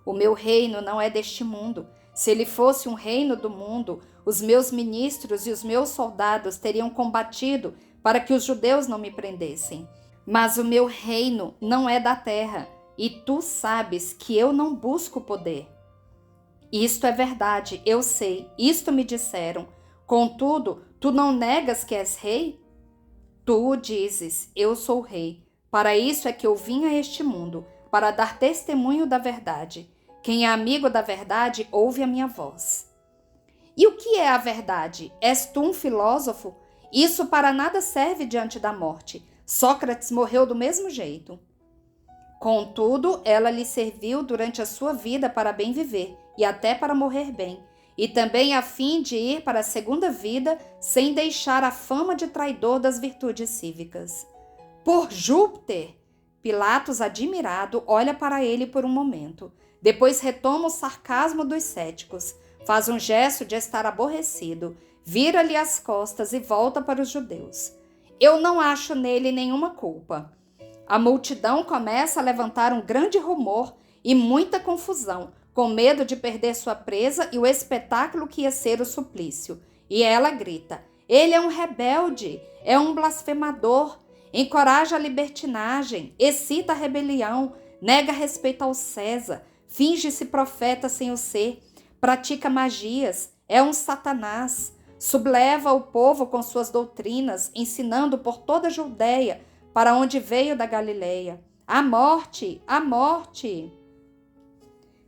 S1: O meu reino não é deste mundo. Se ele fosse um reino do mundo, os meus ministros e os meus soldados teriam combatido para que os judeus não me prendessem. Mas o meu reino não é da terra, e tu sabes que eu não busco poder. Isto é verdade, eu sei, isto me disseram. Contudo, tu não negas que és rei? Tu dizes, eu sou rei. Para isso é que eu vim a este mundo, para dar testemunho da verdade. Quem é amigo da verdade, ouve a minha voz. E o que é a verdade? És tu um filósofo? Isso para nada serve diante da morte. Sócrates morreu do mesmo jeito. Contudo, ela lhe serviu durante a sua vida para bem viver e até para morrer bem, e também a fim de ir para a segunda vida sem deixar a fama de traidor das virtudes cívicas. Por Júpiter! Pilatos, admirado, olha para ele por um momento. Depois retoma o sarcasmo dos céticos, faz um gesto de estar aborrecido, vira-lhe as costas e volta para os judeus. Eu não acho nele nenhuma culpa. A multidão começa a levantar um grande rumor e muita confusão, com medo de perder sua presa e o espetáculo que ia ser o suplício. E ela grita: ele é um rebelde, é um blasfemador, encoraja a libertinagem, excita a rebelião, nega respeito ao César, finge-se profeta sem o ser, pratica magias, é um satanás, subleva o povo com suas doutrinas, ensinando por toda a Judeia, para onde veio da Galileia. A morte, a morte!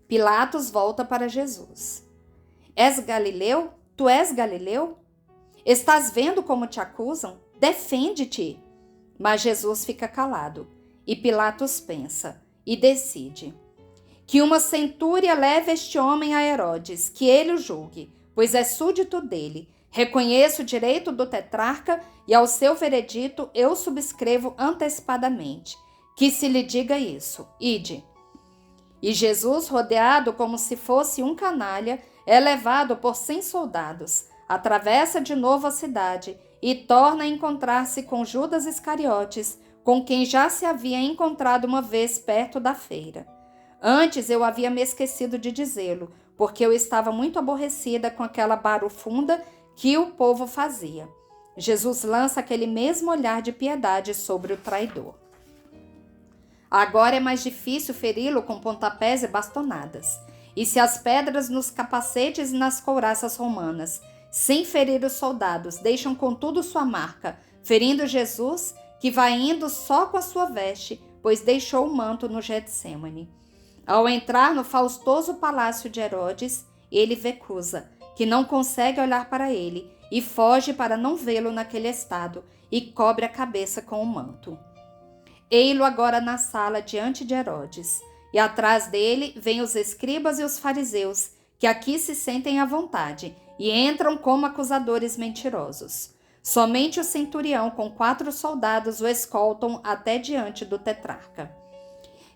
S1: Pilatos volta para Jesus. És Galileu? Tu és Galileu? Estás vendo como te acusam? Defende-te! Mas Jesus fica calado, e Pilatos pensa e decide: que uma centúria leve este homem a Herodes, que ele o julgue, pois é súdito dele. Reconheço o direito do tetrarca e ao seu veredito eu subscrevo antecipadamente. Que se lhe diga isso. Ide. E Jesus, rodeado como se fosse um canalha, é levado por 100 soldados, atravessa de novo a cidade e torna a encontrar-se com Judas Iscariotes, com quem já se havia encontrado uma vez perto da feira. Antes eu havia me esquecido de dizê-lo, porque eu estava muito aborrecida com aquela barufunda que o povo fazia. Jesus lança aquele mesmo olhar de piedade sobre o traidor. Agora é mais difícil feri-lo com pontapés e bastonadas. E se as pedras nos capacetes e nas couraças romanas, sem ferir os soldados, deixam contudo sua marca, ferindo Jesus, que vai indo só com a sua veste, pois deixou o manto no Getsêmani. Ao entrar no faustoso palácio de Herodes, ele recusa, que não consegue olhar para ele, e foge para não vê-lo naquele estado, e cobre a cabeça com o manto. Ei-lo agora na sala diante de Herodes, e atrás dele vêm os escribas e os fariseus, que aqui se sentem à vontade, e entram como acusadores mentirosos. Somente o centurião com 4 soldados o escoltam até diante do tetrarca.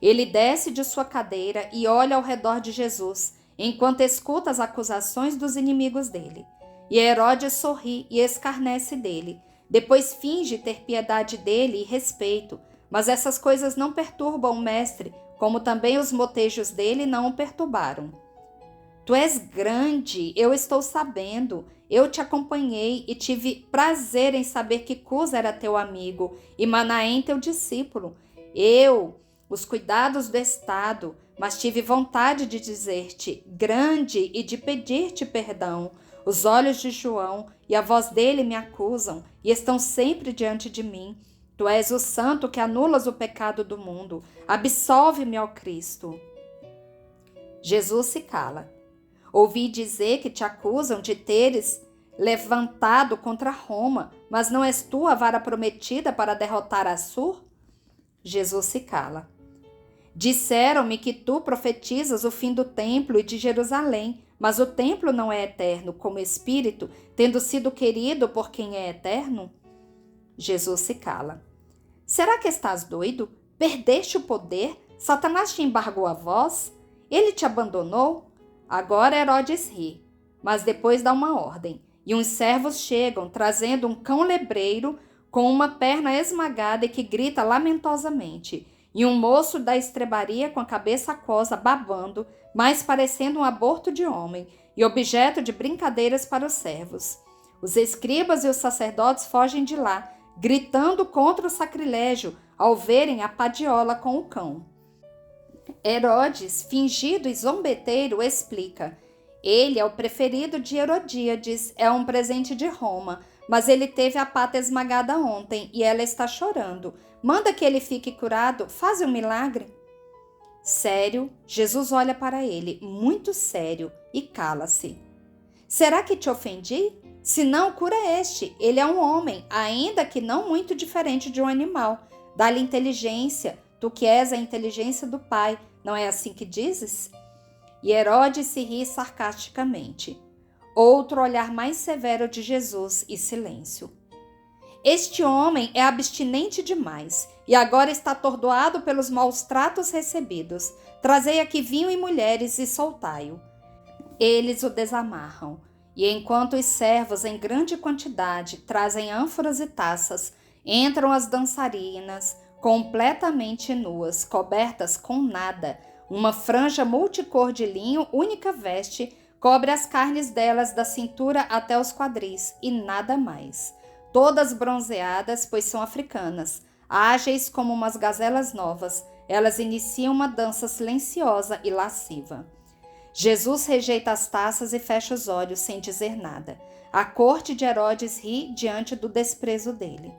S1: Ele desce de sua cadeira e olha ao redor de Jesus, enquanto escuta as acusações dos inimigos dele. E Herodes sorri e escarnece dele. Depois finge ter piedade dele e respeito, mas essas coisas não perturbam o mestre, como também os motejos dele não o perturbaram. Tu és grande, eu estou sabendo. Eu te acompanhei e tive prazer em saber que Cusa era teu amigo e Manaém teu discípulo. Os cuidados do Estado, mas tive vontade de dizer-te grande e de pedir-te perdão. Os olhos de João e a voz dele me acusam e estão sempre diante de mim. Tu és o santo que anulas o pecado do mundo. Absolve-me, ó Cristo. Jesus se cala. Ouvi dizer que te acusam de teres levantado contra Roma, mas não és tu a vara prometida para derrotar Assur? Jesus se cala. Disseram-me que tu profetizas o fim do templo e de Jerusalém, mas o templo não é eterno como espírito, tendo sido querido por quem é eterno? Jesus se cala. Será que estás doido? Perdeste o poder? Satanás te embargou a voz? Ele te abandonou? Agora Herodes ri, mas depois dá uma ordem, e uns servos chegam trazendo um cão lebreiro com uma perna esmagada e que grita lamentosamente, e um moço da estrebaria com a cabeça aquosa babando, mas parecendo um aborto de homem, e objeto de brincadeiras para os servos. Os escribas e os sacerdotes fogem de lá, gritando contra o sacrilégio ao verem a padiola com o cão. Herodes, fingido e zombeteiro, explica: ele é o preferido de Herodíades, é um presente de Roma, mas ele teve a pata esmagada ontem e ela está chorando. Manda que ele fique curado, faz um milagre. Sério, Jesus olha para ele, muito sério, e cala-se. Será que te ofendi? Se não, cura este. Ele é um homem, ainda que não muito diferente de um animal. Dá-lhe inteligência, tu que és a inteligência do Pai. Não é assim que dizes? E Herodes se ri sarcasticamente. Outro olhar mais severo de Jesus e silêncio. Este homem é abstinente demais e agora está atordoado pelos maus tratos recebidos. Trazei aqui vinho e mulheres e soltai-o. Eles o desamarram, e enquanto os servos em grande quantidade trazem ânforas e taças, entram as dançarinas, completamente nuas, cobertas com nada. Uma franja multicor de linho, única veste, cobre as carnes delas da cintura até os quadris, e nada mais. Todas bronzeadas, pois são africanas, ágeis como umas gazelas novas, elas iniciam uma dança silenciosa e lasciva. Jesus rejeita as taças e fecha os olhos sem dizer nada. A corte de Herodes ri diante do desprezo dele.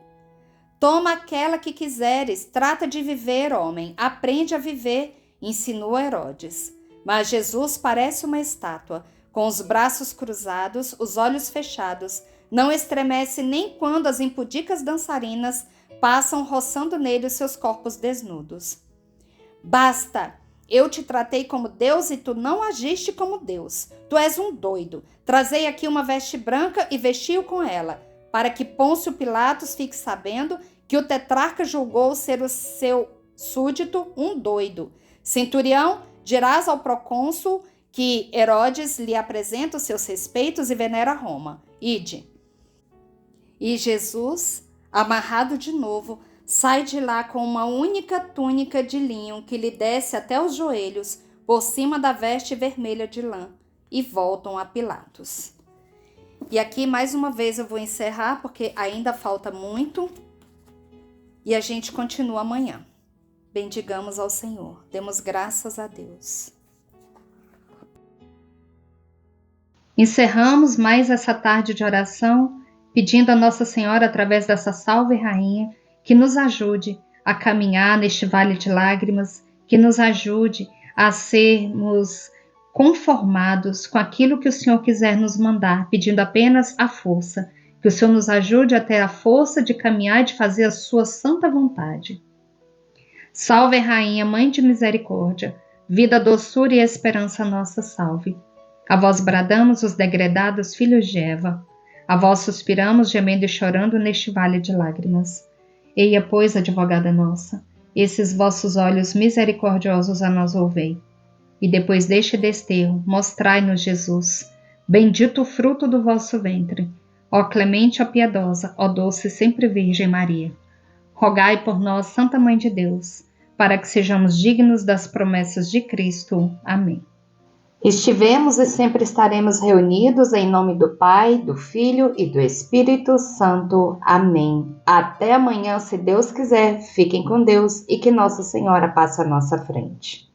S1: Toma aquela que quiseres, trata de viver, homem, aprende a viver, insinua Herodes. Mas Jesus parece uma estátua, com os braços cruzados, os olhos fechados, não estremece nem quando as impudicas dançarinas passam roçando nele os seus corpos desnudos. Basta! Eu te tratei como Deus e tu não agiste como Deus. Tu és um doido. Trazei aqui uma veste branca e vestiu com ela, para que Pôncio Pilatos fique sabendo que o tetrarca julgou ser o seu súdito um doido. Centurião, dirás ao procônsul que Herodes lhe apresenta os seus respeitos e venera Roma. Ide. E Jesus, amarrado de novo, sai de lá com uma única túnica de linho que lhe desce até os joelhos, por cima da veste vermelha de lã, e voltam a Pilatos. E aqui, mais uma vez, eu vou encerrar, porque ainda falta muito, e a gente continua amanhã. Bendigamos ao Senhor, demos graças a Deus.
S2: Encerramos mais essa tarde de oração, pedindo a Nossa Senhora, através dessa Salve Rainha, que nos ajude a caminhar neste vale de lágrimas, que nos ajude a sermos conformados com aquilo que o Senhor quiser nos mandar, pedindo apenas a força, que o Senhor nos ajude a ter a força de caminhar e de fazer a sua santa vontade. Salve Rainha, Mãe de Misericórdia, vida, doçura e esperança nossa, salve. A vós bradamos os degredados filhos de Eva, a vós suspiramos gemendo e chorando neste vale de lágrimas. Eia, pois, advogada nossa, esses vossos olhos misericordiosos a nós ouvei. E depois deste desterro, mostrai-nos Jesus, bendito o fruto do vosso ventre. Ó clemente, ó piedosa, ó doce sempre Virgem Maria. Rogai por nós, Santa Mãe de Deus, para que sejamos dignos das promessas de Cristo. Amém.
S4: Estivemos e sempre estaremos reunidos em nome do Pai, do Filho e do Espírito Santo. Amém. Até amanhã, se Deus quiser. Fiquem com Deus e que Nossa Senhora passe à nossa frente.